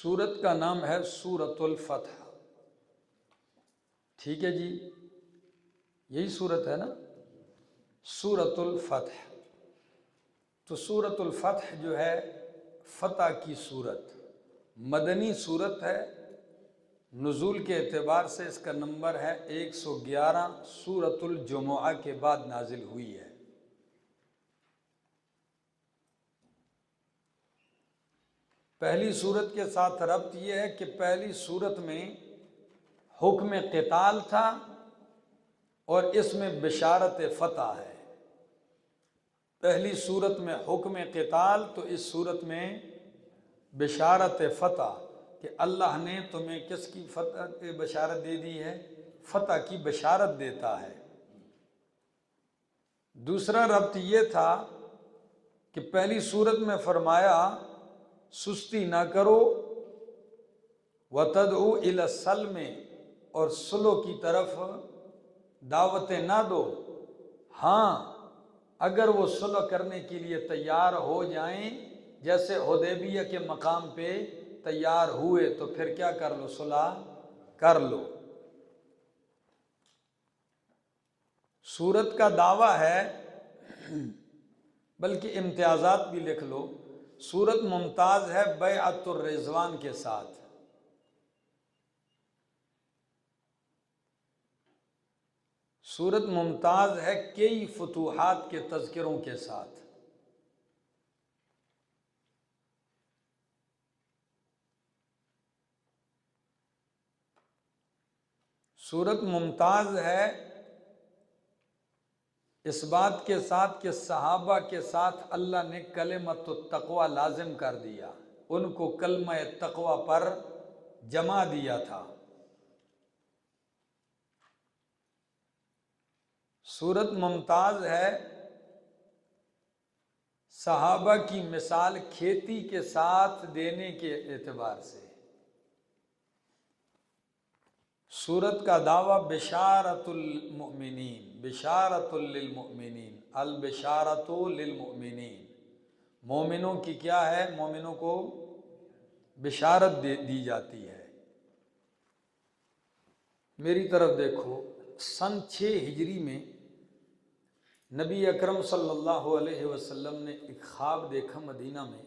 سورت کا نام ہے سورۃ الفتح. ٹھیک ہے جی، یہی سورت ہے نا، سورۃ الفتح. تو سورۃ الفتح جو ہے فتح کی سورت، مدنی سورت ہے. نزول کے اعتبار سے اس کا نمبر ہے 111. سورۃ الجمعہ کے بعد نازل ہوئی ہے. پہلی سورت کے ساتھ ربط یہ ہے کہ پہلی سورت میں حکم قتال تھا اور اس میں بشارت فتح ہے. پہلی سورت میں حکم قتال، تو اس سورت میں بشارت فتح کہ اللہ نے تمہیں کس کی فتح کی بشارت دے دی ہے؟ فتح کی بشارت دیتا ہے. دوسرا ربط یہ تھا کہ پہلی سورت میں فرمایا سستی نہ کرو، وَتَدْعُوا إِلَى السَّلْمِ، اور صلح کی طرف دعوتیں نہ دو. ہاں اگر وہ صلح کرنے کے لیے تیار ہو جائیں، جیسے حدیبیہ کے مقام پہ تیار ہوئے، تو پھر کیا کر لو؟ صلح کر لو. سورت کا دعویٰ ہے، بلکہ امتیازات بھی لکھ لو. سورت ممتاز ہے بیعت الرضوان کے ساتھ. سورت ممتاز ہے کئی فتوحات کے تذکروں کے ساتھ. سورت ممتاز ہے اس بات کے ساتھ کہ صحابہ کے ساتھ اللہ نے کلمۃ التقوی لازم کر دیا، ان کو کلمہ تقوی پر جمع دیا تھا. سورت ممتاز ہے صحابہ کی مثال کھیتی کے ساتھ دینے کے اعتبار سے. سورت کا دعویٰ بشارت المؤمنین، بشارت للمؤمنین، البشارت للمؤمنین. مومنوں کی کیا ہے؟ مومنوں کو بشارت دی جاتی ہے. میری طرف دیکھو، سن 6 ہجری میں نبی اکرم صلی اللہ علیہ وسلم نے ایک خواب دیکھا مدینہ میں.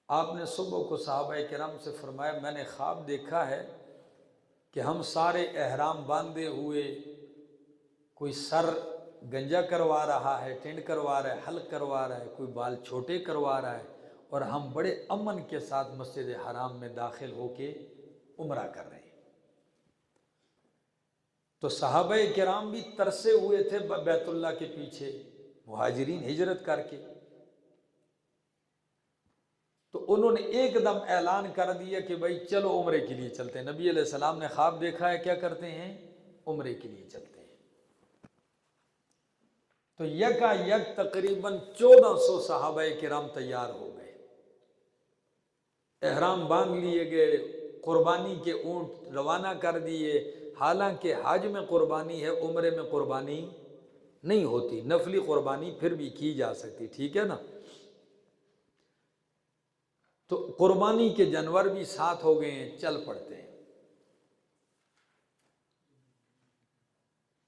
آپ نے صبح کو صحابہ کرام سے فرمایا میں نے خواب دیکھا ہے کہ ہم سارے احرام باندھے ہوئے، کوئی سر گنجا کروا رہا ہے، ٹینڈ کروا رہا ہے، حلق کروا رہا ہے، کوئی بال چھوٹے کروا رہا ہے، اور ہم بڑے امن کے ساتھ مسجد حرام میں داخل ہو کے عمرہ کر رہے ہیں. تو صحابہ کرام بھی ترسے ہوئے تھے بیت اللہ کے پیچھے، مہاجرین ہجرت کر کے. تو انہوں نے ایک دم اعلان کر دیا کہ بھائی چلو عمرے کے لیے چلتے ہیں. نبی علیہ السلام نے خواب دیکھا ہے، کیا کرتے ہیں؟ عمرے کے لیے چلتے ہیں. تو یکا یک تقریباً 1400 صحابہ کرام تیار ہو گئے، احرام باندھ لیے گئے، قربانی کے اونٹ روانہ کر دیے. حالانکہ حج میں قربانی ہے، عمرے میں قربانی نہیں ہوتی. نفلی قربانی پھر بھی کی جا سکتی، ٹھیک ہے نا. تو قربانی کے جانور بھی ساتھ ہو گئے ہیں، چل پڑتے ہیں.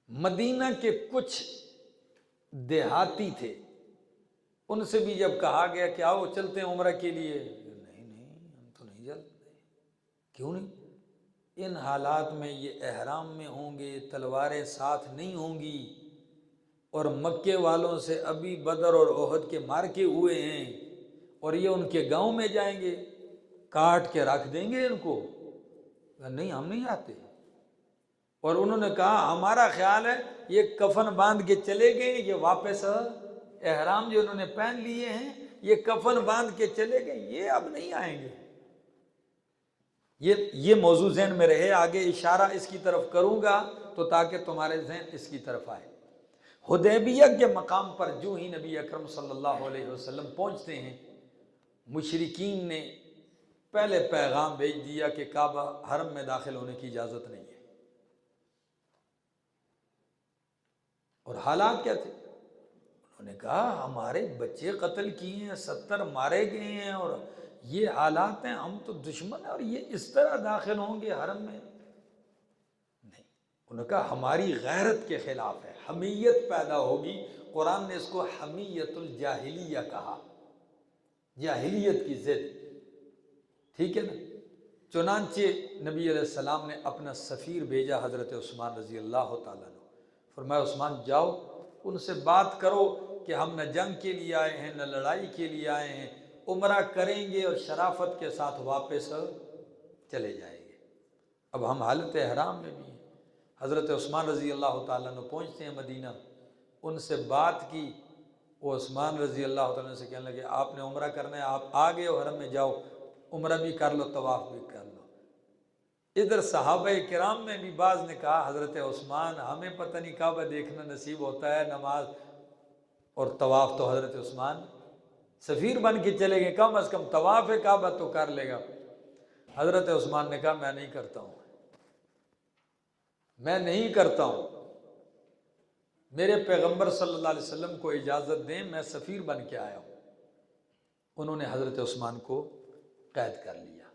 مدینہ کے کچھ دیہاتی تھے، ان سے بھی جب کہا گیا کہ آؤ چلتے ہیں عمرہ کے لیے، نہیں ہم تو نہیں چلتے. کیوں نہیں؟ ان حالات میں یہ احرام میں ہوں گے، تلواریں ساتھ نہیں ہوں گی، اور مکے والوں سے ابھی بدر اور احد کے مارکے ہوئے ہیں، اور یہ ان کے گاؤں میں جائیں گے، کاٹ کے رکھ دیں گے ان کو. نہیں ہم نہیں آتے. اور انہوں نے کہا ہمارا خیال ہے یہ کفن باندھ کے چلے گئے، یہ واپس احرام جو انہوں نے پہن لیے ہیں یہ کفن باندھ کے چلے گئے، یہ اب نہیں آئیں گے. یہ موضوع ذہن میں رہے، آگے اشارہ اس کی طرف کروں گا تو تاکہ تمہارے ذہن اس کی طرف آئے. حدیبیہ کے مقام پر جو ہی نبی اکرم صلی اللہ علیہ وسلم پہنچتے ہیں، مشرکین نے پہلے پیغام بھیج دیا کہ کعبہ حرم میں داخل ہونے کی اجازت نہیں ہے. اور حالات کیا تھے؟ انہوں نے کہا ہمارے بچے قتل کیے ہیں، 70 مارے گئے ہیں، اور یہ حالات ہیں، ہم تو دشمن ہیں اور یہ اس طرح داخل ہوں گے حرم میں؟ نہیں، انہوں نے کہا ہماری غیرت کے خلاف ہے، حمیت پیدا ہوگی۔ قرآن نے اس کو حمیت الجاہلیہ کہا، جاہلیت کی ضد، ٹھیک ہے نا۔ چنانچہ نبی علیہ السلام نے اپنا سفیر بھیجا حضرت عثمان رضی اللہ تعالیٰ عنہ، فرمایا عثمان جاؤ ان سے بات کرو کہ ہم نہ جنگ کے لیے آئے ہیں نہ لڑائی کے لیے آئے ہیں، عمرہ کریں گے اور شرافت کے ساتھ واپس چلے جائیں گے۔ اب ہم حالت احرام میں بھی ہیں۔ حضرت عثمان رضی اللہ تعالیٰ عنہ پہنچتے ہیں مدینہ، ان سے بات کی، وہ عثمان رضی اللہ تعالیٰ عنہ سے کہنے لگے آپ نے عمرہ کرنا ہے، آپ آ گئے ہو حرم میں، جاؤ عمرہ بھی کر لو، طواف بھی کر لو۔ ادھر صحابہ کرام میں بھی بعض نے کہا حضرت عثمان ہمیں پتہ نہیں کعبہ دیکھنا نصیب ہوتا ہے، نماز اور طواف تو حضرت عثمان سفیر بن کے چلے گئے، کم از کم طواف کعبہ تو کر لے گا۔ حضرت عثمان نے کہا میں نہیں کرتا ہوں، میں نہیں کرتا ہوں، میرے پیغمبر صلی اللہ علیہ وسلم کو اجازت دیں، میں سفیر بن کے آیا ہوں۔ انہوں نے حضرت عثمان کو قید کر لیا،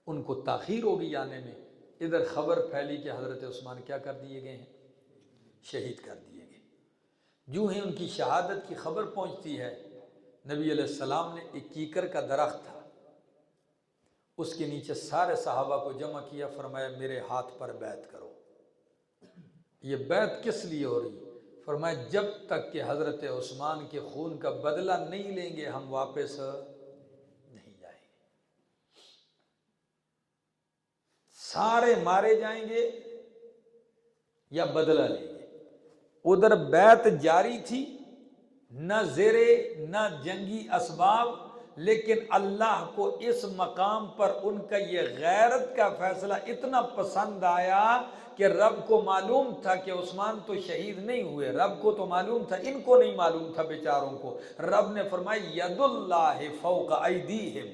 ان کو تاخیر ہوگی آنے میں۔ ادھر خبر پھیلی کہ حضرت عثمان کیا کر دیے گئے ہیں، شہید کر دیے گئے۔ جو ہی ان کی شہادت کی خبر پہنچتی ہے، نبی علیہ السلام نے ایک کیکر کا درخت تھا، اس کے نیچے سارے صحابہ کو جمع کیا، فرمایا میرے ہاتھ پر بیعت کرو۔ یہ بیعت کس لیے ہو رہی؟ فرمایا جب تک کہ حضرت عثمان کے خون کا بدلہ نہیں لیں گے ہم واپس نہیں جائیں گے، سارے مارے جائیں گے یا بدلہ لیں گے۔ ادھر بیعت جاری تھی، نہ زیرے نہ جنگی اسباب، لیکن اللہ کو اس مقام پر ان کا یہ غیرت کا فیصلہ اتنا پسند آیا کہ رب کو معلوم تھا کہ عثمان تو شہید نہیں ہوئے، رب کو تو معلوم تھا، ان کو نہیں معلوم تھا بیچاروں کو۔ رب نے فرمایا ید اللہ فوق ایدیہم،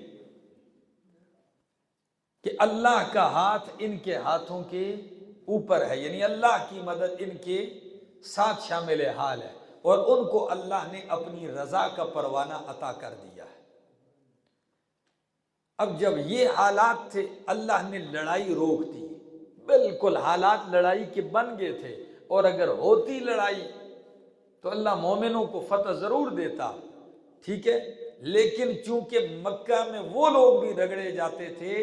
کہ اللہ کا ہاتھ ان کے ہاتھوں کے اوپر ہے، یعنی اللہ کی مدد ان کے ساتھ شامل حال ہے، اور ان کو اللہ نے اپنی رضا کا پروانہ عطا کر دیا ہے۔ اب جب یہ حالات تھے، اللہ نے لڑائی روک دی، بالکل حالات لڑائی کے بن گئے تھے، اور اگر ہوتی لڑائی تو اللہ مومنوں کو فتح ضرور دیتا، ٹھیک ہے، لیکن چونکہ مکہ میں وہ لوگ بھی رگڑے جاتے تھے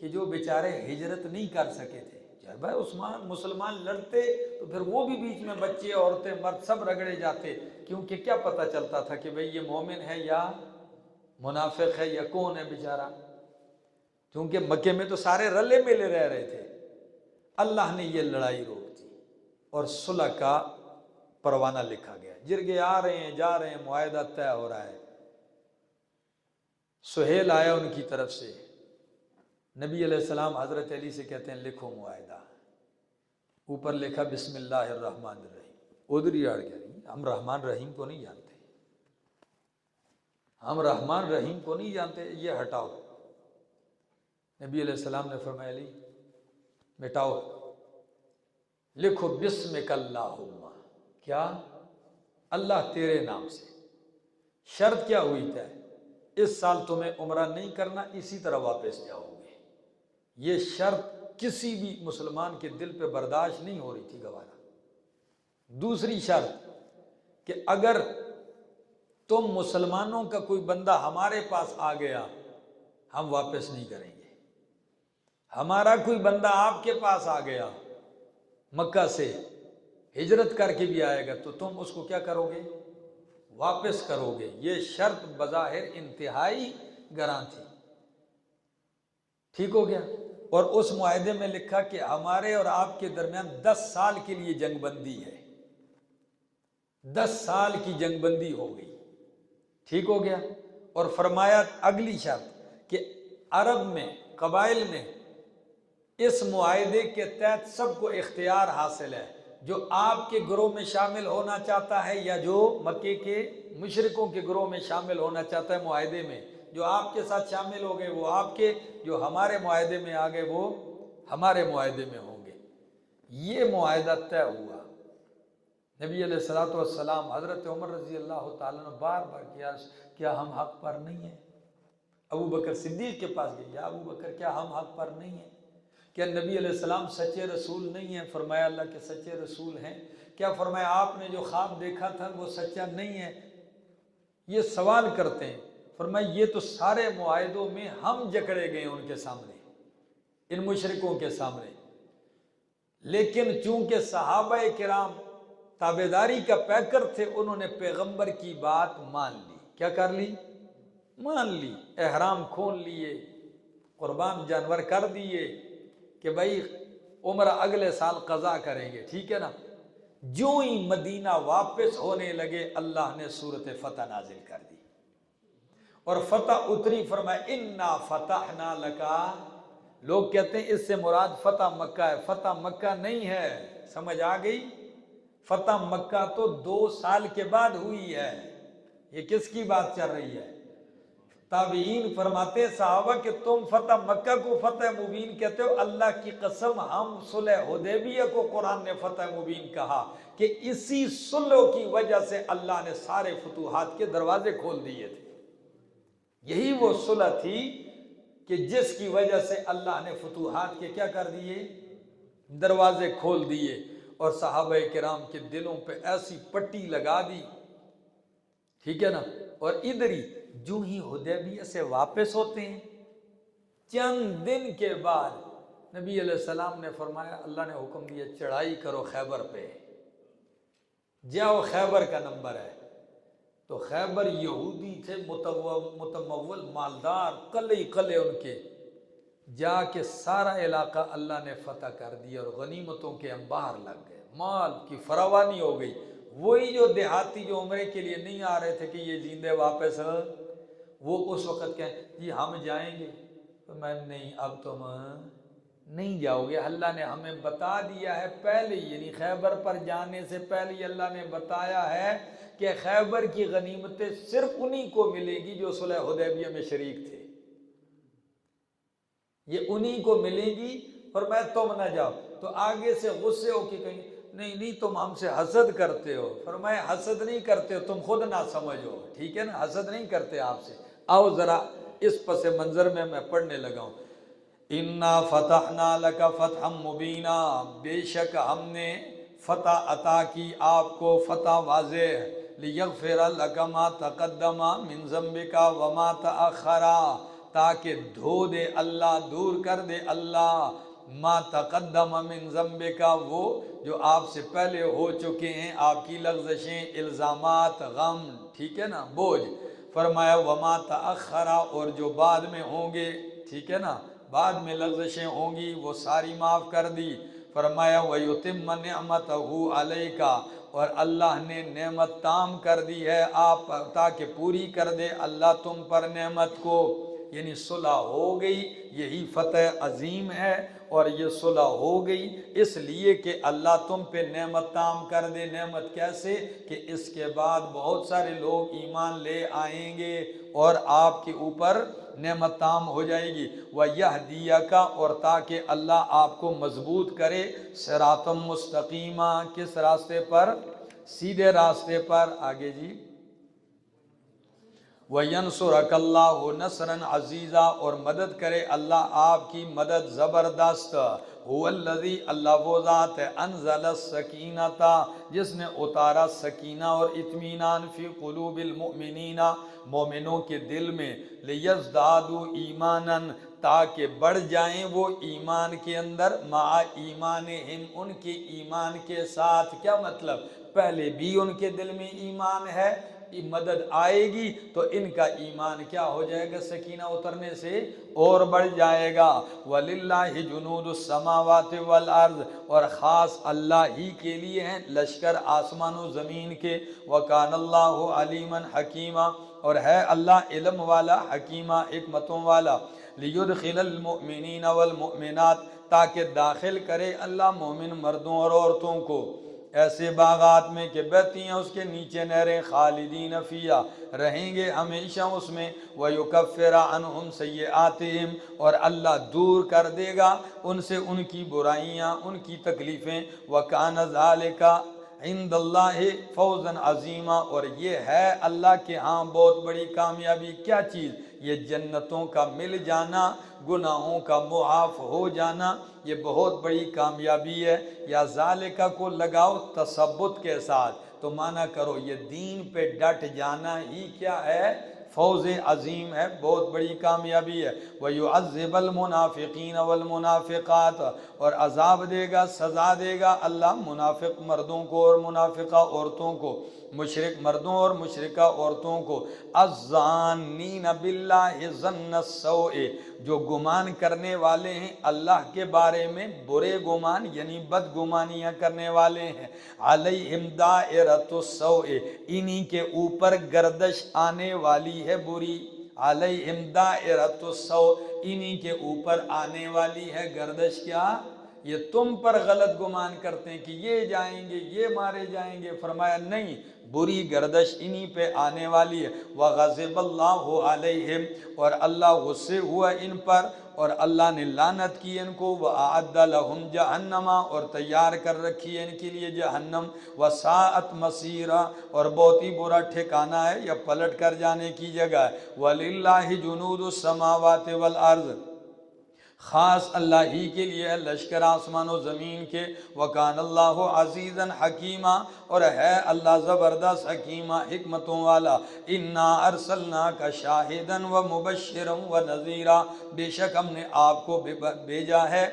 کہ جو بیچارے ہجرت نہیں کر سکے تھے۔ جب بھائی عثمان مسلمان لڑتے تو پھر وہ بھی بیچ میں بچے عورتیں مرد سب رگڑے جاتے، کیونکہ کیا پتہ چلتا تھا کہ بھئی یہ مومن ہے یا منافق ہے یا کون ہے بیچارہ، کیونکہ مکے میں تو سارے رلے ملے رہ رہے تھے۔ اللہ نے یہ لڑائی روک دی اور صلح کا پروانہ لکھا گیا، جرگے آ رہے ہیں جا رہے ہیں، معاہدہ طے ہو رہا ہے۔ سہیل آیا ان کی طرف سے، نبی علیہ السلام حضرت علی سے کہتے ہیں لکھو معاہدہ، اوپر لکھا بسم اللہ الرحمن الرحیم، ادھر ہی اڑ گیا، ہم رحمان رحیم کو نہیں جانتے، ہم رحمان رحیم کو نہیں جانتے، یہ ہٹاؤ۔ نبی علیہ السلام نے فرمایا علی مٹاؤ، لکھو بسمک اللہم، کیا؟ اللہ تیرے نام سے۔ شرط کیا ہوئی تھا؟ اس سال تمہیں عمرہ نہیں کرنا، اسی طرح واپس جاؤ گے۔ یہ شرط کسی بھی مسلمان کے دل پہ برداشت نہیں ہو رہی تھی گوارا۔ دوسری شرط کہ اگر تم مسلمانوں کا کوئی بندہ ہمارے پاس آ گیا ہم واپس نہیں کریں گے، ہمارا کوئی بندہ آپ کے پاس آ گیا مکہ سے ہجرت کر کے بھی آئے گا تو تم اس کو کیا کرو گے؟ واپس کرو گے۔ یہ شرط بظاہر انتہائی گراں تھی، ٹھیک ہو گیا۔ اور اس معاہدے میں لکھا کہ ہمارے اور آپ کے درمیان 10 سال کے لیے جنگ بندی ہے، 10 سال کی جنگ بندی ہو گئی، ٹھیک ہو گیا۔ اور فرمایا اگلی شرط کہ عرب میں قبائل میں اس معاہدے کے تحت سب کو اختیار حاصل ہے، جو آپ کے گروہ میں شامل ہونا چاہتا ہے یا جو مکے کے مشرکوں کے گروہ میں شامل ہونا چاہتا ہے معاہدے میں، جو آپ کے ساتھ شامل ہو گئے وہ آپ کے، جو ہمارے معاہدے میں آ گئے وہ ہمارے معاہدے میں ہوں گے۔ یہ معاہدہ طے ہوا۔ نبی علیہ الصلوۃ والسلام حضرت عمر رضی اللہ تعالیٰ عنہ بار بار کیا ہم حق پر نہیں ہیں؟ ابو بکر صدیق کے پاس گئے، یا ابو بکر کیا ہم حق پر نہیں ہیں؟ کیا نبی علیہ السلام سچے رسول نہیں ہیں؟ فرمایا اللہ کے سچے رسول ہیں۔ کیا فرمایا آپ نے جو خواب دیکھا تھا وہ سچا نہیں ہے؟ یہ سوال کرتے ہیں۔ فرمایا یہ تو سارے معاہدوں میں ہم جکڑے گئے ان کے سامنے، ان مشرکوں کے سامنے، لیکن چونکہ صحابہ کرام تابعداری کا پیکر تھے، انہوں نے پیغمبر کی بات مان لی۔ کیا کر لی؟ مان لی، احرام کھول لیے، قربان جانور کر دیے کہ بھائی عمرہ اگلے سال قضا کریں گے، ٹھیک ہے نا۔ جو ہی مدینہ واپس ہونے لگے اللہ نے سورۃ فتح نازل کر دی، اور فتح اتری، فرمایا انا فتحنا لکا۔ لوگ کہتے ہیں اس سے مراد فتح مکہ ہے، فتح مکہ نہیں ہے، سمجھ آ گئی؟ فتح مکہ تو 2 سال کے بعد ہوئی ہے۔ یہ کس کی بات چل رہی ہے؟ تابعین فرماتے صحابہ کہ تم فتح مکہ کو فتح مبین کہتے ہو، اللہ کی قسم ہم صلح حدیبیہ کو قرآن نے فتح مبین کہا کہ اسی صلح کی وجہ سے اللہ نے سارے فتوحات کے دروازے کھول دیے تھے۔ یہی وہ صلح تھی کہ جس کی وجہ سے اللہ نے فتوحات کے کیا کر دیے؟ دروازے کھول دیے، اور صحابہ کرام کے دلوں پہ ایسی پٹی لگا دی، ٹھیک ہے نا۔ اور ادھر ہی جو ہی حدیبیہ سے واپس ہوتے ہیں، چند دن کے بعد نبی علیہ السلام نے فرمایا، اللہ نے حکم دیا چڑھائی کرو خیبر پہ، جاؤ خیبر کا نمبر ہے۔ تو خیبر یہودی تھے متمول مالدار، قلعے قلعے ان کے، جا کے سارا علاقہ اللہ نے فتح کر دیا، اور غنیمتوں کے انبار لگ گئے، مال کی فراوانی ہو گئی۔ وہی جو دیہاتی جو عمرے کے لیے نہیں آ رہے تھے کہ یہ زندے واپس ہیں، وہ اس وقت کہیں جی ہم جائیں گے، تو میں نہیں، اب تم نہیں جاؤ گے، اللہ نے ہمیں بتا دیا ہے پہلے ہی، یعنی خیبر پر جانے سے پہلے ہی اللہ نے بتایا ہے کہ خیبر کی غنیمتیں صرف انہی کو ملے گی جو صلح حدیبیہ میں شریک تھے، یہ انہی کو ملے گی، اور میں تم نہ جاؤ۔ تو آگے سے غصے ہو کے کہیں نہیں نہیں تم ہم سے حسد کرتے ہو، فرمایا حسد نہیں کرتے ہو، تم خود نہ سمجھو، ٹھیک ہے نا، حسد نہیں کرتے آپ سے۔ آؤ ذرا اس پس منظر میں پڑھنے لگا ہوں۔ انا فتحنا لک فتحا مبینا، بے شک ہم نے فتح عطا کی آپ کو، فتح واضح، لیغفر لک ما تقدم من ذنبک وما تأخر، تاکہ دھو دے اللہ، دور کر دے اللہ، ما تقدم من ذنبک، وہ جو آپ سے پہلے ہو چکے ہیں، آپ کی لغزشیں، الزامات، غم، ٹھیک ہے نا، بوجھ۔ فرمایا وما تأخر، اور جو بعد میں ہوں گے، ٹھیک ہے نا، بعد میں لغزشیں ہوں گی وہ ساری معاف کر دی۔ فرمایا وَيُتِمَّ نِعْمَتَهُ عَلَيْكَ، اور اللہ نے نعمت تام کر دی ہے آپ پر، تاکہ پوری کر دے اللہ تم پر نعمت کو، یعنی صلح ہو گئی، یہی فتح عظیم ہے، اور یہ صلح ہو گئی اس لیے کہ اللہ تم پہ نعمت تام کر دے۔ نعمت کیسے؟ کہ اس کے بعد بہت سارے لوگ ایمان لے آئیں گے اور آپ کے اوپر نعمت تام ہو جائے گی۔ وَيَهْدِيَكَ، اور تاکہ اللہ آپ کو مضبوط کرے، صراطً مستقیما، کس راستے پر؟ سیدھے راستے پر۔ آگے جی وَيَنْصُرَكَ اللَّهُ نَصْرًا عَزِيزًا، اور مدد کرے اللہ آپ کی مدد زبردست۔ هُوَ الَّذِي، اللہ وہ ذات ہے، أَنزَلَ السَّكِينَةَ، جس نے اتارا سکینہ اور اطمینان، فی قلوب المؤمنین، مومنوں کے دل میں، لِيَزْدَادُوا ایمانًا، تاکہ بڑھ جائیں وہ ایمان کے اندر، مع ایمانہم، ان کے ایمان کے ساتھ۔ کیا مطلب؟ پہلے بھی ان کے دل میں ایمان ہے، مدد آئے گی تو ان کا ایمان کیا ہو جائے گا؟ سکینہ اترنے سے اور بڑھ جائے گا۔ وَلِلَّهِ جُنُودُ السَّمَاوَاتِ وَالْأَرْضِ، اور خاص اللہ ہی کے لیے ہیں لشکر آسمان و زمین کے۔ وَكَانَ اللَّهُ عَلِيمًا حَكِيمًا، اور ہے اللہ علم والا، حکیمہ، حکمتوں والا۔ لِيُدْخِلَ الْمُؤْمِنِينَ وَالْمُؤْمِنَاتِ، تاکہ داخل کرے اللہ مومن مردوں اور عورتوں کو ایسے باغات میں کہ بہتی ہیں اس کے نیچے نہریں، خالدین فیہا، رہیں گے ہمیشہ اس میں۔ وَيُكَفِّرَ عَنْهُمْ سَيِّئَاتِهِمْ، اور اللہ دور کر دے گا ان سے ان کی برائیاں، ان کی تکلیفیں۔ وَكَانَ ذَلِكَ عِندَ اللَّهِ فَوْزًا عَظِيمًا، اور یہ ہے اللہ کے ہاں بہت بڑی کامیابی۔ کیا چیز؟ یہ جنتوں کا مل جانا، گناہوں کا معاف ہو جانا، یہ بہت بڑی کامیابی ہے۔ یا ذالکہ کو لگاؤ تثبت کے ساتھ تو معنی کرو یہ دین پہ ڈٹ جانا ہی کیا ہے؟ فوز عظیم ہے، بہت بڑی کامیابی ہے۔ وَيُعَذِّبَ الْمُنَافِقِينَ وَالْمُنَافِقَاتِ، اور عذاب دے گا، سزا دے گا اللہ منافق مردوں کو اور منافقہ عورتوں کو، مشرک مردوں اور مشرکہ عورتوں کو، الظَّانِّينَ بِاللَّهِ ظَنَّ السَّوْءِ، جو گمان کرنے والے ہیں اللہ کے بارے میں برے گمان یعنی بد گمانیاں کرنے والے ہیں، علیہم دائرۃ السوء، انہی کے اوپر گردش آنے والی ہے بری، علیہم دائرۃ السوء، انہی کے اوپر آنے والی ہے گردش کیا؟ یہ تم پر غلط گمان کرتے ہیں کہ یہ جائیں گے، یہ مارے جائیں گے، فرمایا نہیں، بری گردش انہی پہ آنے والی ہے۔ وَغَضِبَ اللَّهُ عَلَيْهِمْ، اور اللہ غصے ہوا ان پر اور اللہ نے لعنت کی ان کو، وَأَعَدَّ لَهُمْ جَهَنَّمَ، اور تیار کر رکھی ہے ان کے لیے جہنم، وَسَاءَتْ مَصِيرًا، اور بہت ہی برا ٹھکانہ ہے یا پلٹ کر جانے کی جگہ ہے۔ وَلِلَّهِ جُنُودُ السَّمَاوَاتِ وَالْأَرْضِ، خاص اللہ ہی کے لیے ہے لشکر آسمان و زمین کے، وَكَانَ اللَّهُ عَزِيزًا حَكِيمًا، اور ہے اللہ زبردست حکیمہ حکمتوں والا۔ اِنَّا أَرْسَلْنَاكَ شَاهِدًا وَمُبَشِّرًا وَنَذِيرًا، بے شک ہم نے آپ کو بھیجا ہے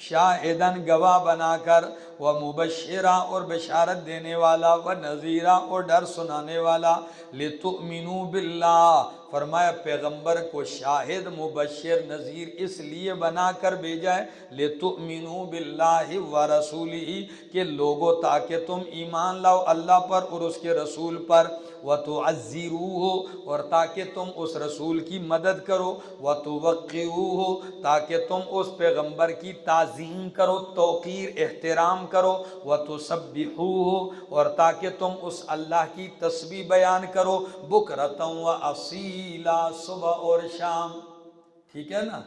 شاہدن گواہ بنا کر، ومبشرا اور بشارت دینے والا، ونذیرا اور ڈر سنانے والا، لتؤمنوا باللہ، فرمایا پیغمبر کو شاہد مبشر نذیر اس لیے بنا کر بھیجا ہے، لتؤمنوا باللہ ورسولہ، کہ لوگو تاکہ تم ایمان لاؤ اللہ پر اور اس کے رسول پر، وتعزروہ، اور تاکہ تم اس رسول کی مدد کرو، وتوقروہ، تاکہ تم اس پیغمبر کی تعظیم کرو، توقیر احترام کرو، وتسبحوہ، اور تاکہ تم اس اللہ کی تسبیح بیان کرو، بکرۃ و اصیلا، صبح اور شام، ٹھیک ہے نا؟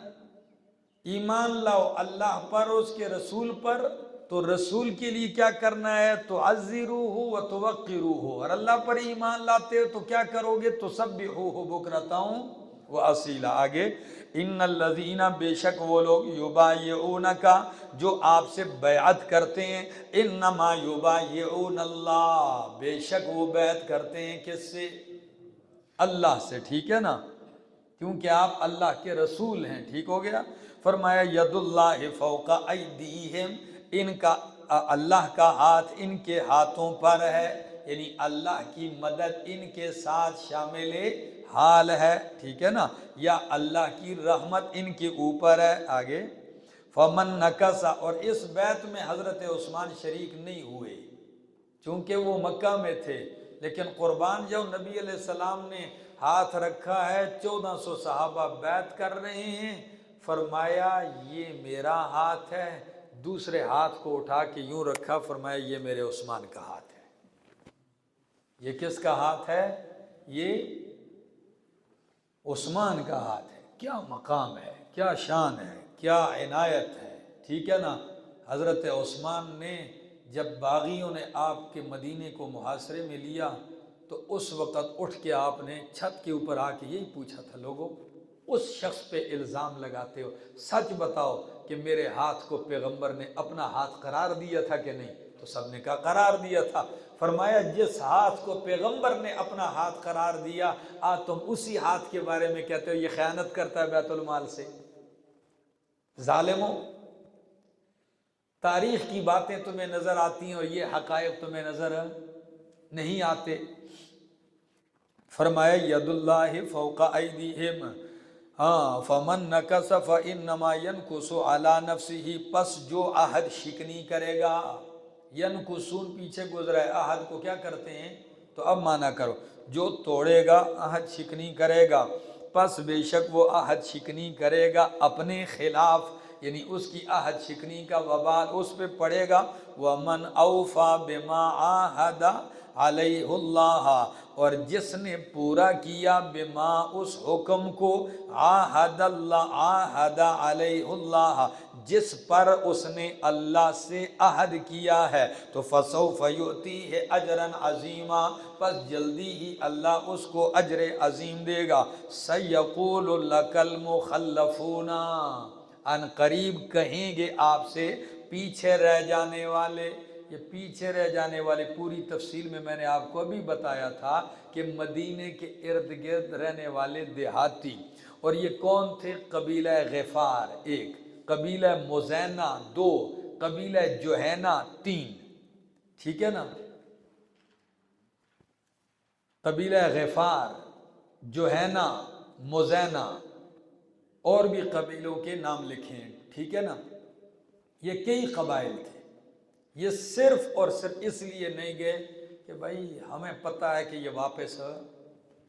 ایمان لاؤ اللہ پر اس کے رسول پر، تو رسول کے لیے کیا کرنا ہے؟ تعزروہ و توقروہ، اور اللہ پر ایمان لاتے ہو تو کیا کرو گے؟ تسبحوہ بکرۃ و اصیلا۔ آگے، ان الذین، بے شک وہ لوگ، یبایعونک، جو آپ سے بیعت کرتے ہیں، انما یبایعون اللہ، بے شک وہ بیعت کرتے ہیں کس سے؟ اللہ سے، ٹھیک ہے نا؟ کیونکہ آپ اللہ کے رسول ہیں، ٹھیک ہو گیا؟ فرمایا ید اللہ فوق ایدیہم، ان کا اللہ کا ہاتھ ان کے ہاتھوں پر ہے، یعنی اللہ کی مدد ان کے ساتھ شامل حال ہے، ٹھیک ہے نا؟ یا اللہ کی رحمت ان کے اوپر ہے۔ آگے، فمن نکس، اور اس بیعت میں حضرت عثمان شریک نہیں ہوئے چونکہ وہ مکہ میں تھے، لیکن قربان جب نبی علیہ السلام نے ہاتھ رکھا ہے، 1400 صحابہ بیعت کر رہے ہیں، فرمایا یہ میرا ہاتھ ہے، دوسرے ہاتھ کو اٹھا کے یوں رکھا، فرمایا یہ میرے عثمان کا ہاتھ ہے۔ یہ کس کا ہاتھ ہے؟ یہ عثمان کا ہاتھ ہے۔ کیا مقام ہے، کیا شان ہے، کیا عنایت ہے، ٹھیک ہے نا؟ حضرت عثمان نے جب باغیوں نے آپ کے مدینے کو محاصرے میں لیا تو اس وقت اٹھ کے آپ نے چھت کے اوپر آ کے یہی پوچھا تھا، لوگوں اس شخص پہ الزام لگاتے ہو، سچ بتاؤ کہ میرے ہاتھ کو پیغمبر نے اپنا ہاتھ قرار دیا تھا کہ نہیں؟ تو سب نے کہا قرار دیا تھا۔ فرمایا جس ہاتھ کو پیغمبر نے اپنا ہاتھ قرار دیا، آج تم اسی ہاتھ کے بارے میں کہتے ہو یہ خیانت کرتا ہے بیت المال سے۔ ظالموں، تاریخ کی باتیں تمہیں نظر آتی ہیں اور یہ حقائق تمہیں نظر نہیں آتے۔ فرمایا ید اللہ فوق ایدیہم، ہاں، فمن نکس فانما ینکس علی نفسہ، پس جو عہد شکنی کرے گا، ینکسون پیچھے گزرا ہے، عہد کو کیا کرتے ہیں؟ تو اب معنی کرو، جو توڑے گا عہد شکنی کرے گا، پس بے شک وہ عہد شکنی کرے گا اپنے خلاف، یعنی اس کی عہد شکنی کا وبال اس پہ پڑے گا۔ وَمَنْ أَوْفَى بِمَا عَاهَدَ عَلَيْهُ اللَّهَ، اور جس نے پورا کیا بما اس حکم کو، عَاهَدَ اللَّهَ عَاهَدَ عَلَيْهُ اللَّهَ، جس پر اس نے اللہ سے عہد کیا ہے تو فسوف یؤتیہ اجرا عظیما، پس جلدی ہی اللہ اس کو اجر عظیم دے گا۔ سیقول لک المخلفون، ان قریب کہیں گے آپ سے پیچھے رہ جانے والے۔ یہ پیچھے رہ جانے والے پوری تفصیل میں نے آپ کو ابھی بتایا تھا کہ مدینے کے ارد گرد رہنے والے دیہاتی، اور یہ کون تھے؟ قبیلہ غفار ایک، قبیلہ مزینہ دو، قبیلہ جوہینہ تین، ٹھیک ہے نا؟ قبیلہ غفار، جوہینہ، مزینہ، اور بھی قبیلوں کے نام لکھیں، ٹھیک ہے نا؟ یہ کئی قبائل تھے۔ یہ صرف اور صرف اس لیے نہیں گئے کہ بھائی ہمیں پتہ ہے کہ یہ واپس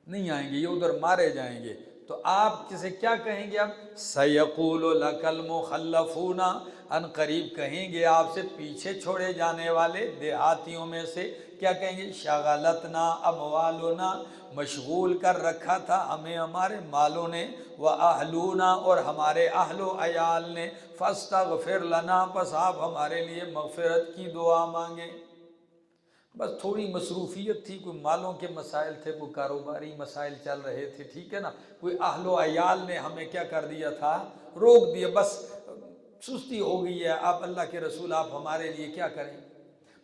نہیں آئیں گے، یہ ادھر مارے جائیں گے، تو آپ کسے کیا کہیں گے؟ اب سیقول لک المخلفون، ان قریب کہیں گے آپ سے پیچھے چھوڑے جانے والے دیہاتیوں میں سے، کیا کہیں گے؟ شغلتنا اموالنا، مشغول کر رکھا تھا ہمیں ہمارے مالوں نے، واہلونا، اور ہمارے اہل و عیال نے، فاستغفر لنا، پس آپ ہمارے لیے مغفرت کی دعا مانگیں۔ بس تھوڑی مصروفیت تھی، کوئی مالوں کے مسائل تھے، کوئی کاروباری مسائل چل رہے تھے، ٹھیک ہے نا؟ کوئی اہل و عیال نے ہمیں کیا کر دیا تھا؟ روک دیا، بس سستی ہو گئی ہے، آپ اللہ کے رسول آپ ہمارے لیے کیا کریں؟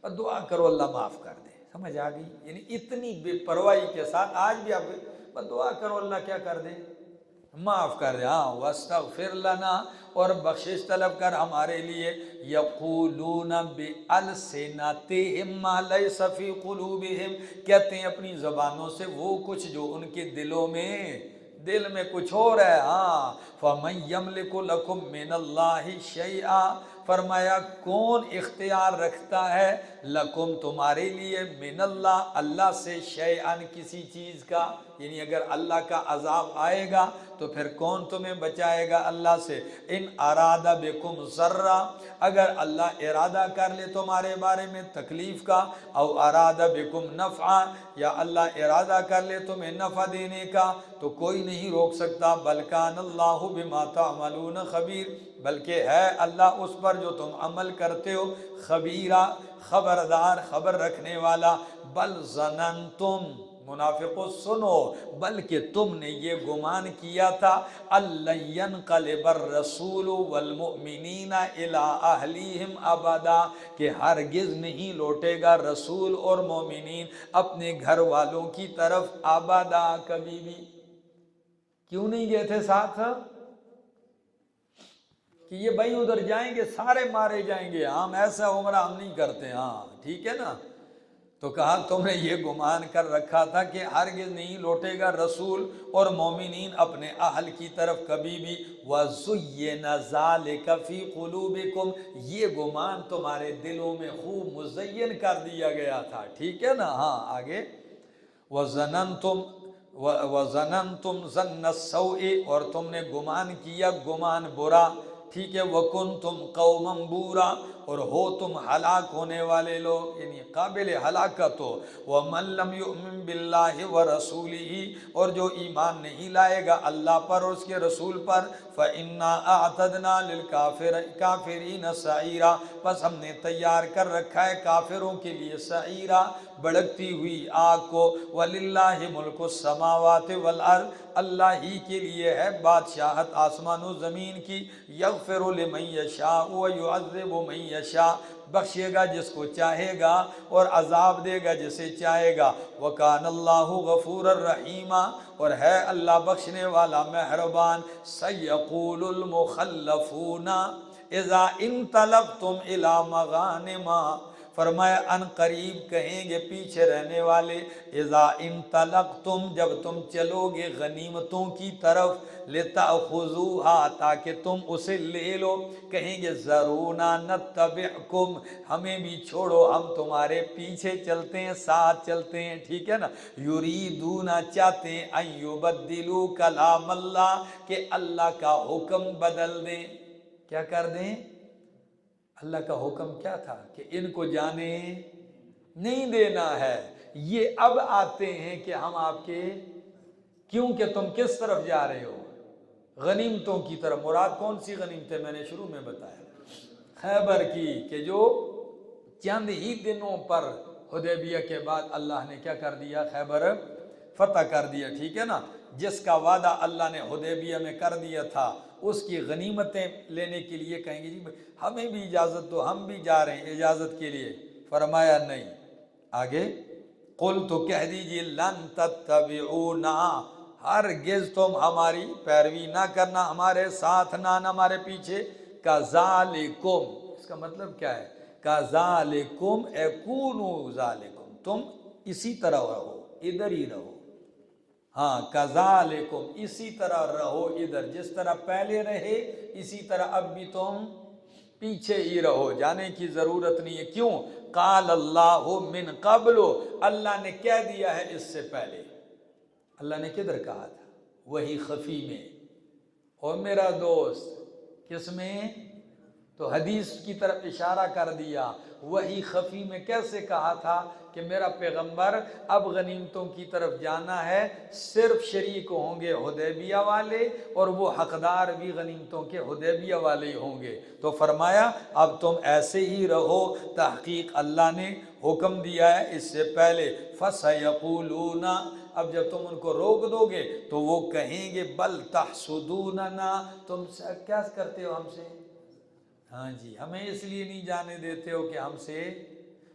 بس دعا کرو اللہ معاف کر دے۔ سمجھ آ گئی؟ یعنی اتنی بے پرواہی کے ساتھ آج بھی آپ بس دعا کرو اللہ کیا کر دے؟ معاف کر دے۔ ہاں، واستغفر لنا، اور بخشش طلب کر ہمارے لیے۔ یقولون بألسنتہم ما لیس فی قلوبہم، کہتے ہیں اپنی زبانوں سے وہ کچھ جو ان کے دلوں میں، دل میں کچھ اور ہے۔ ہاں، فمن یملک لکم من اللہ شیئا، فرمایا کون اختیار رکھتا ہے لکم تمہارے لیے، من اللہ اللہ سے، شیئن کسی چیز کا، یعنی اگر اللہ کا عذاب آئے گا تو پھر کون تمہیں بچائے گا اللہ سے؟ ان اراد بکم ضرا، اگر اللہ ارادہ کر لے تمہارے بارے میں تکلیف کا، او اراد بکم نفعا، یا اللہ ارادہ کر لے تمہیں نفع دینے کا، تو کوئی نہیں روک سکتا۔ بل کان اللہ بما تعملون خبیر، بلکہ ہے اللہ اس پر جو تم عمل کرتے ہو خبیرہ، خبردار، خبر رکھنے والا۔ بل ظننتم، منافقو سنو، بلکہ تم نے یہ گمان کیا تھا، اللن ینقلب الرسول والمؤمنین الی اہلیہم ابدا، کہ ہرگز نہیں لوٹے گا رسول اور مومنین اپنے گھر والوں کی طرف ابدا، کبھی بھی۔ کیوں نہیں گئے تھے ساتھ؟ کہ یہ بھائی ادھر جائیں گے سارے مارے جائیں گے، ہم ایسا عمرہ ہم نہیں کرتے، ہاں ٹھیک ہے نا؟ تو کہا تم نے یہ گمان کر رکھا تھا کہ ہرگز نہیں لوٹے گا رسول اور مومنین اپنے اہل کی طرف کبھی بھی۔ وَزُيِّنَ ذَلِكَ فِي قُلُوبِكُمْ، یہ گمان تمہارے دلوں میں خوب مزین کر دیا گیا تھا، ٹھیک ہے نا؟ ہاں آگے، وَظَنَنْتُمْ ظَنَّ السَّوْءِ، اور تم نے گمان کیا گمان برا، ٹھیک ہے؟ وَكُنْتُمْ قَوْمًا بُورًا، اور ہو تم ہلاک ہونے والے لوگ، یعنی قابل ہلاکت ہو۔ وَمَن لَّمْ يُؤْمِن بِاللَّهِ وَرَسُولِهِ، اور جو ایمان نہیں لائے گا اللہ پر اور اس کے رسول پر، فَإِنَّا أَعْتَدْنَا لِلْكَافِرِينَ سَعِيرًا، پس ہم نے تیار کر رکھا ہے کافروں کے لیے سعیرہ، بھڑکتی ہوئی آگ کو۔ وَلِلَّهِ مُلْكُ السَّمَاوَاتِ وَالْأَرْضِ، اللہ ہی کے لیے ہے بادشاہت آسمان و زمین کی۔ یغفر لمن یشاء ویعذب من یشاء، بخشے گا جس کو چاہے گا اور عذاب دے گا جسے چاہے گا۔ وکان اللہ غفور الرحیم، اور ہے اللہ بخشنے والا مہربان۔ سیقول المخلفون اذا انطلقتم الی مغانم، فرمایا ان قریب کہیں گے پیچھے رہنے والے، اذا انطلقتم، جب تم چلو گے غنیمتوں کی طرف، لتأخذوها، تاکہ تم اسے لے لو، کہیں گے ذرونا نتبعکم، ہمیں بھی چھوڑو ہم تمہارے پیچھے چلتے ہیں، ساتھ چلتے ہیں، ٹھیک ہے نا؟ یریدون، چاہتے ہیں، ان یبدلوا کلام اللہ، کہ اللہ کا حکم بدل دیں۔ کیا کر دیں؟ اللہ کا حکم کیا تھا کہ ان کو جانے نہیں دینا ہے، یہ اب آتے ہیں کہ ہم آپ کے، کیوں کہ تم کس طرف جا رہے ہو؟ غنیمتوں کی طرف، مراد کون سی غنیمتیں؟ میں نے شروع میں بتایا خیبر کی، کہ جو چند ہی دنوں پر حدیبیہ کے بعد اللہ نے کیا کر دیا؟ خیبر فتح کر دیا، ٹھیک ہے نا؟ جس کا وعدہ اللہ نے حدیبیہ میں کر دیا تھا، اس کی غنیمتیں لینے کے لیے کہیں گے جی ہمیں بھی اجازت دو، ہم بھی جا رہے ہیں اجازت کے لیے، فرمایا نہیں۔ آگے قل تو کہہ دیجئے لن تتبعونا، ہرگز تم ہماری پیروی نہ کرنا، ہمارے ساتھ نہ آنا، ہمارے پیچھے، کذالکم، اس کا مطلب کیا ہے؟ کذالکم یکونوا ذالکم، تم اسی طرح رہو، ادھر ہی رہو، ہاں کذالکم، اسی طرح رہو ادھر، جس طرح پہلے رہے اسی طرح اب بھی تم پیچھے ہی رہو، جانے کی ضرورت نہیں ہے۔ کیوں؟ قال اللہ من قبل، اللہ نے کہہ دیا ہے اس سے پہلے۔ اللہ نے کدھر کہا تھا؟ وہی خفی میں، اور میرا دوست کس میں؟ تو حدیث کی طرف اشارہ کر دیا، وہی خفی میں کیسے کہا تھا کہ میرا پیغمبر اب غنیمتوں کی طرف جانا ہے، صرف شریک ہوں گے حدیبیہ والے، اور وہ حقدار بھی غنیمتوں کے حدیبیہ والے ہی ہوں گے۔ تو فرمایا اب تم ایسے ہی رہو، تحقیق اللہ نے حکم دیا ہے اس سے پہلے، فَسَيَقُولُونَ، اب جب تم ان کو روک دو گے تو وہ کہیں گے بل تحسدوننا، تم کیا کرتے ہو ہم سے؟ ہاں جی، ہمیں اس لیے نہیں جانے دیتے ہو کہ ہم سے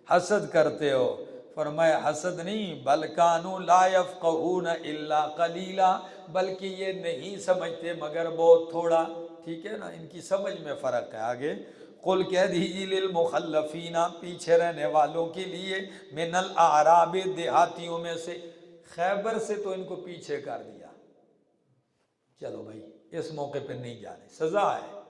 حسد کرتے ہو۔ فرمایا حسد نہیں، بل کانوا لا یفقہون الا قلیلا، بلکہ یہ نہیں سمجھتے مگر بہت تھوڑا، ٹھیک ہے نا؟ ان کی سمجھ میں فرق ہے۔ آگے قل کہہ دیجیے للمخلفین، پیچھے رہنے والوں کے لیے، من الاعراب، دیہاتیوں میں سے، خیبر سے تو ان کو پیچھے کر دیا، چلو بھائی اس موقع پہ نہیں جانے، سزا ہے۔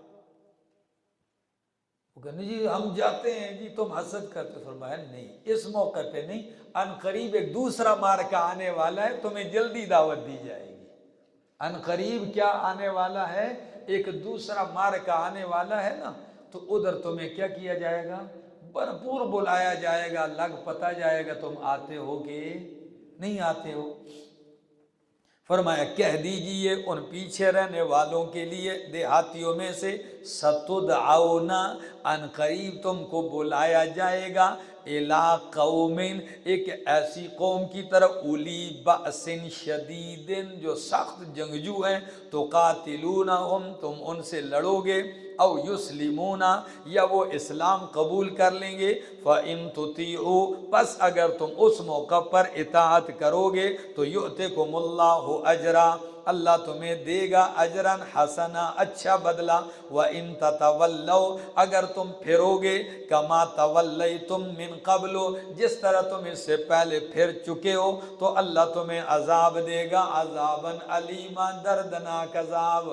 وہ کہنے جی ہم جاتے ہیں جی تم حسد کرتے، فرمایا نہیں، اس موقع پہ نہیں، ان قریب ایک دوسرا مارکہ آنے والا ہے، تمہیں جلدی دعوت دی جائے گی۔ ان قریب کیا آنے والا ہے؟ ایک دوسرا مارکہ آنے والا ہے نا، تو ادھر تمہیں کیا کیا جائے گا؟ بھرپور بلایا جائے گا، لگ پتا جائے گا تم آتے ہو کہ نہیں آتے ہو۔ فرمایا کہہ دیجئے ان پیچھے رہنے والوں کے لیے دیہاتیوں میں سے، ستدعون، ان قریب تم کو بلایا جائے گا، الی قوم، ایک ایسی قوم کی طرف، اولی بأس شدید، جو سخت جنگجو ہیں، تو قاتلونہم، تم ان سے لڑو گے، او یسلمون، یا وہ اسلام قبول کر لیں گے، فَإِن تُطِیعُوا، پس اگر تم اس موقع پر اطاعت کرو گے تو یؤتکم اللہ اجرا، اللہ تمہیں دے گا اجرا حسنا، اچھا بدلہ، وَإِن تَتَوَلَّوْا، اگر تم پھرو گے، کما تولیتم من قبل، جس طرح تم اس سے پہلے پھر چکے ہو، تو اللہ تمہیں عذاب دے گا، عذاباً علیما، دردناک عذاب۔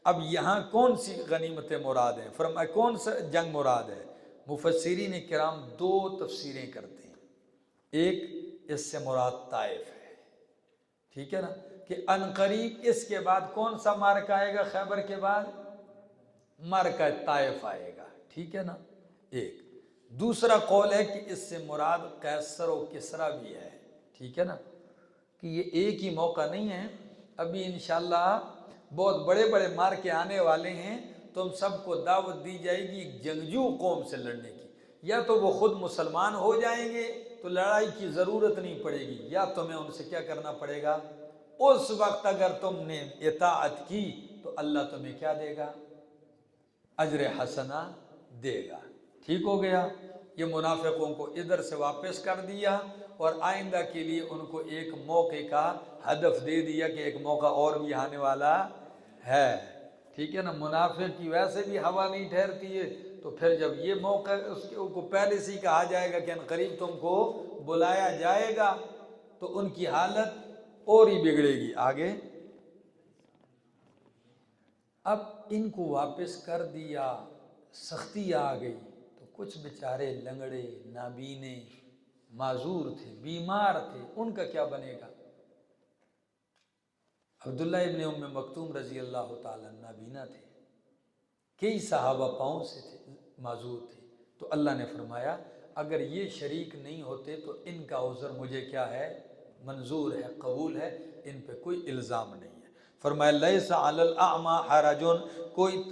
اب یہاں کون سی غنیمتیں مراد ہیں؟ فرمایا کون سا جنگ مراد ہے؟ مفسرین کرام دو تفسیریں کرتے ہیں، ایک اس سے مراد طائف ہے، ٹھیک ہے نا، کہ ان قریب اس کے بعد کون سا مارکہ آئے گا؟ خیبر کے بعد مارکہ طائف آئے گا، ٹھیک ہے نا، ایک۔ دوسرا قول ہے کہ اس سے مراد قیصر و کسریٰ بھی ہے، ٹھیک ہے نا، کہ یہ ایک ہی موقع نہیں ہے، ابھی انشاءاللہ بہت بڑے بڑے مارکے آنے والے ہیں، تم سب کو دعوت دی جائے گی جنگجو قوم سے لڑنے کی، یا تو وہ خود مسلمان ہو جائیں گے تو لڑائی کی ضرورت نہیں پڑے گی، یا تمہیں ان سے کیا کرنا پڑے گا؟ اس وقت اگر تم نے اطاعت کی تو اللہ تمہیں کیا دے گا؟ اجر حسنہ دے گا، ٹھیک ہو گیا۔ یہ منافقوں کو ادھر سے واپس کر دیا، اور آئندہ کے لیے ان کو ایک موقع کا ہدف دے دیا کہ ایک موقع اور بھی آنے والا ہے، ٹھیک ہے نا۔ منافق کی ویسے بھی ہوا نہیں ٹھہرتی ہے، تو پھر جب یہ موقع اس کو پہلے سے ہی کہا جائے گا کہ ان قریب تم کو بلایا جائے گا، تو ان کی حالت اور ہی بگڑے گی۔ آگے اب ان کو واپس کر دیا، سختی آ گئی، تو کچھ بیچارے لنگڑے، نابینے، معذور تھے، بیمار تھے، ان کا کیا بنے گا؟ عبداللہ ابن ام مکتوم رضی اللہ تعالیٰ نابینا تھے، کئی صحابہ پاؤں سے تھے، معذور تھے، تو اللہ نے فرمایا اگر یہ شریک نہیں ہوتے تو ان کا عذر مجھے کیا ہے؟ منظور ہے، قبول ہے، ان پہ کوئی الزام نہیں ہے۔ فرمایا لیس علی الاعمی حرجن، کوئی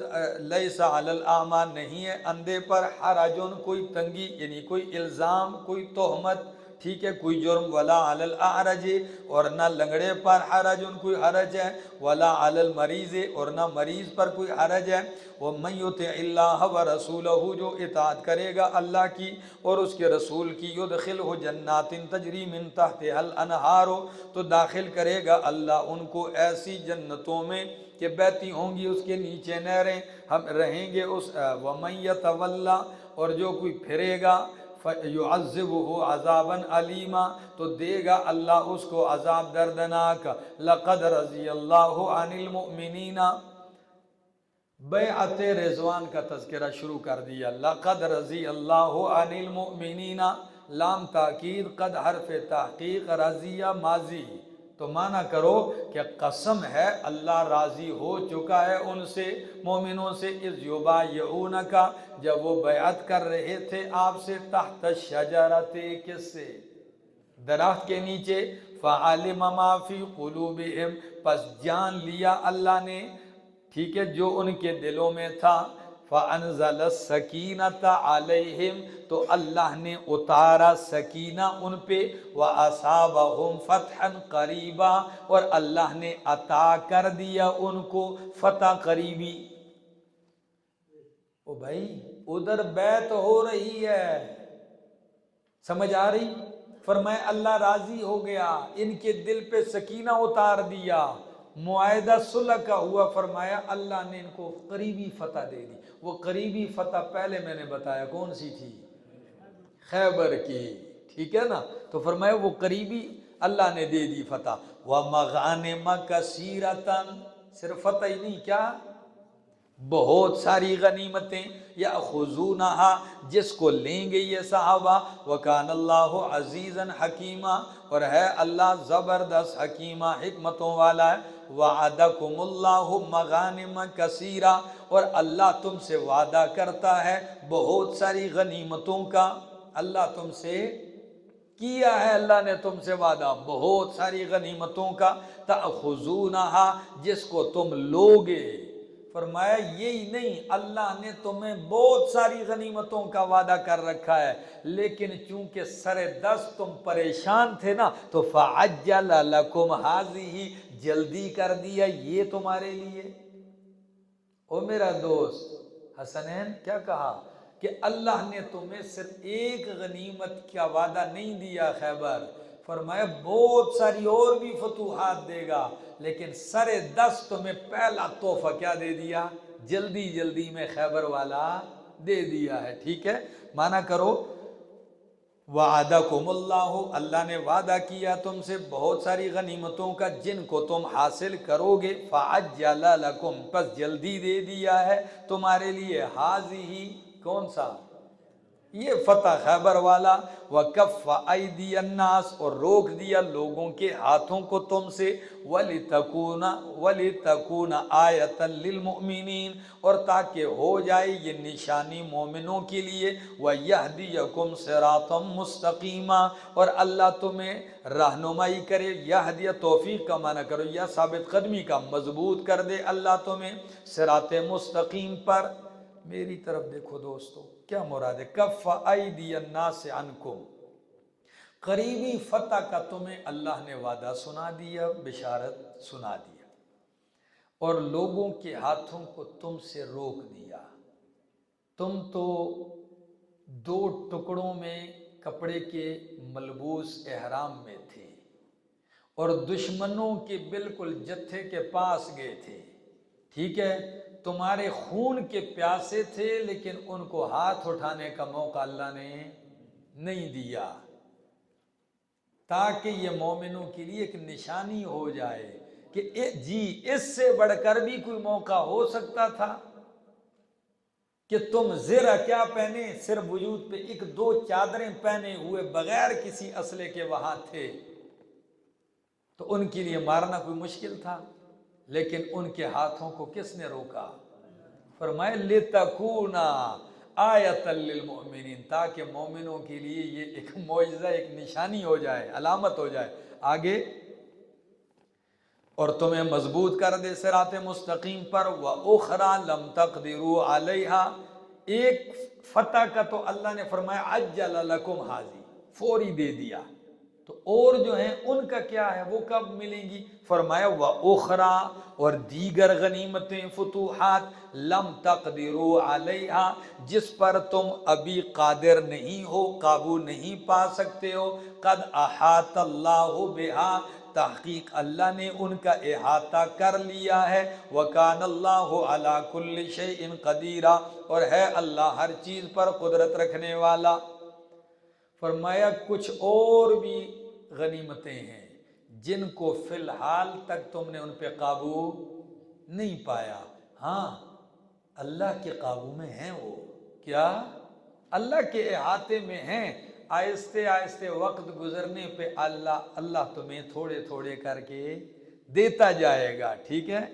لیس علی الاعمی نہیں ہے اندھے پر، حرجن کوئی تنگی یعنی کوئی الزام، کوئی تہمت، ٹھیک ہے، کوئی جرم، ولا علی الاعرج، اور نہ لنگڑے پر حرجن کوئی حرج ہے، ولا علی المریض، اور نہ مریض پر کوئی حرج ہے، ومن یطع اللہ ورسولہ، جو اطاعت کرے گا اللہ کی اور اس کے رسول کی، یدخلہ جنات تجری من تحتها الانہار، تو داخل کرے گا اللہ ان کو ایسی جنتوں میں کہ بہتی ہوں گی اس کے نیچے نہریں، ہم رہیں گے اس ومن یتولی، اور جو کوئی پھرے گا، فَيُعَذِّبُهُ عَذَابًا عَلِيمًا، تو دے گا اللہ اس کو عذاب دردناک۔ لَقَدْ رَضِيَ اللَّهُ عَنِ الْمُؤْمِنِينَ، بیعت رضوان کا تذکرہ شروع کر دیا۔ لَقَدْ رَضِيَ اللَّهُ عَنِ الْمُؤْمِنِينَ، لام تاکید، قد حرف تحقیق، رضیہ ماضی، تو معنی کرو کہ قسم ہے اللہ راضی ہو چکا ہے ان سے، مومنوں سے، اذ یبایعونک، جب وہ بیعت کر رہے تھے آپ سے، تحت الشجرۃ، کس سے؟ درخت کے نیچے، فعلم ما فی قلوبہم، پس جان لیا اللہ نے، ٹھیک ہے، جو ان کے دلوں میں تھا، فانزل السکینۃ علیہم، تو اللہ نے اتارا سکینہ ان پہ، واصابہم فتحا قریبا، اور اللہ نے عطا کر دیا ان کو فتح قریبی۔ او بھائی ادھر بیعت ہو رہی ہے، سمجھ آ رہی؟ فرمایا اللہ راضی ہو گیا، ان کے دل پہ سکینہ اتار دیا، معاہدہ صلح کا ہوا، فرمایا اللہ نے ان کو قریبی فتح دے دی۔ وہ قریبی فتح پہلے میں نے بتایا کون سی تھی؟ خیبر کی، ٹھیک ہے نا، تو فرمایا وہ قریبی اللہ نے دے دی فتح۔ وَمَغَانِمَ كَثِيرَةً، صرف فتح ہی نہیں، کیا؟ بہت ساری غنیمتیں، یأخذونہا، جس کو لیں گے یہ صحابہ، وکان اللہ عزیزا حکیما، اور ہے اللہ زبردست حکیمہ حکمتوں والا ہے۔ وعدکم اللہ مغانم کثیرہ، اور اللہ تم سے وعدہ کرتا ہے بہت ساری غنیمتوں کا، اللہ تم سے کیا ہے، اللہ نے تم سے وعدہ بہت ساری غنیمتوں کا، تأخذونہا، جس کو تم لوگے۔ فرمایا یہی نہیں، اللہ نے تمہیں بہت ساری غنیمتوں کا وعدہ کر رکھا ہے، لیکن چونکہ سر دست تم پریشان تھے نا، تو فعجل لکم ہذہ، جلدی کر دیا یہ تمہارے لیے۔ او میرا دوست حسنین، کیا کہا کہ اللہ نے تمہیں صرف ایک غنیمت کا وعدہ نہیں دیا خیبر، فرمایا بہت ساری اور بھی فتوحات دے گا، لیکن سر دست تمہیں پہلا تحفہ کیا دے دیا؟ جلدی جلدی میں خیبر والا دے دیا ہے، ٹھیک ہے، مانا کرو وعدکم اللہ، اللہ نے وعدہ کیا تم سے بہت ساری غنیمتوں کا جن کو تم حاصل کرو گے، فعجل لکم، پس جلدی دے دیا ہے تمہارے لیے، ہذہ، کون سا؟ یہ فتح خیبر والا، وکف ایدی الناس، اور روک دیا لوگوں کے ہاتھوں کو تم سے، وَلِتَكُونَ آیَةً لِلْمُؤْمِنِينَ، اور تاکہ ہو جائے یہ نشانی مومنوں کے لیے، وَيَهْدِيَكُمْ صِرَاطًا مُسْتَقِيمًا، اور اللہ تمہیں رہنمائی کرے، یہدیہ توفیق کا معنی کرو، یا ثابت قدمی کا، مضبوط کر دے اللہ تمہیں صراط مستقیم پر۔ میری طرف دیکھو دوستو، کیا مراد ہے؟ کف ایدی الناس عنکم، قریبی فتح کا تمہیں اللہ نے وعدہ سنا دیا، بشارت سنا دیا، اور لوگوں کے ہاتھوں کو تم سے روک دیا۔ تم تو دو ٹکڑوں میں کپڑے کے ملبوس احرام میں تھے، اور دشمنوں کے بالکل جتھے کے پاس گئے تھے، ٹھیک ہے، تمہارے خون کے پیاسے تھے، لیکن ان کو ہاتھ اٹھانے کا موقع اللہ نے نہیں دیا، تاکہ یہ مومنوں کے لیے ایک نشانی ہو جائے کہ جی اس سے بڑھ کر بھی کوئی موقع ہو سکتا تھا کہ تم زرہ کیا پہنے، صرف وجود پہ ایک دو چادریں پہنے ہوئے بغیر کسی اسلحے کے وہاں تھے، تو ان کے لیے مارنا کوئی مشکل تھا، لیکن ان کے ہاتھوں کو کس نے روکا؟ فرمائے لِتَكُونَ آیَةً لِلْمُؤْمِنِينَ، تاکہ مومنوں کے لیے یہ ایک معجزہ، ایک نشانی ہو جائے، علامت ہو جائے۔ آگے اور تمہیں مضبوط کر دے صراط مستقیم پر، وَأُخْرَى لَمْ تَقْدِرُوا عَلَيْهَا، ایک فتح کا تو اللہ نے فرمایا عَجَّلَ لَكُمْ هَذِهِ، فوری دے دیا، تو اور جو ہیں ان کا کیا ہے، وہ کب ملیں گی؟ فرمایا وَأُخْرَى، اور دیگر غنیمتیں، فتوحات، لَمْ تَقْدِرُوا عَلَيْهَا، جس پر تم ابھی قادر نہیں ہو، قابو نہیں پا سکتے ہو، قَدْ أَحَاطَ اللَّهُ بِهَا، تحقیق اللہ نے ان کا احاطہ کر لیا ہے، وَكَانَ اللَّهُ عَلَى كُلِّ شَيْءٍ قَدِيرًا، اور ہے اللہ ہر چیز پر قدرت رکھنے والا۔ فرمایا کچھ اور بھی غنیمتیں ہیں جن کو فی الحال تک تم نے ان پہ قابو نہیں پایا، ہاں اللہ کے قابو میں ہیں وہ، کیا؟ اللہ کے احاطے میں ہیں، آہستہ آہستہ وقت گزرنے پہ اللہ تمہیں تھوڑے تھوڑے کر کے دیتا جائے گا، ٹھیک ہے؟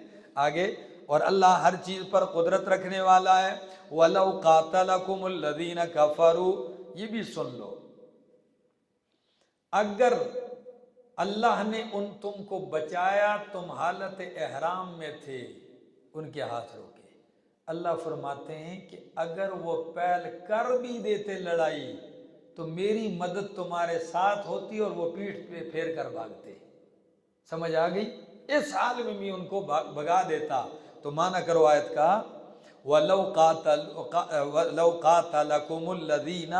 آگے، اور اللہ ہر چیز پر قدرت رکھنے والا ہے۔ وَلَوْ قَاتَلَكُمُ الَّذِينَ كَفَرُوا، یہ بھی سن لو، اگر اللہ نے تم کو بچایا، تم حالت احرام میں تھے، ان کے ہاتھ روکے، اللہ فرماتے ہیں کہ اگر وہ پہل کر بھی دیتے لڑائی تو میری مدد تمہارے ساتھ ہوتی اور وہ پیٹھ پہ پھیر کر بھاگتے، سمجھ آ گئی؟ اس حال میں بھی ان کو بھگا دیتا۔ تو معنی کرو آیت کا، وَلَوْ قَاتَلَكُمُ الَّذِينَ،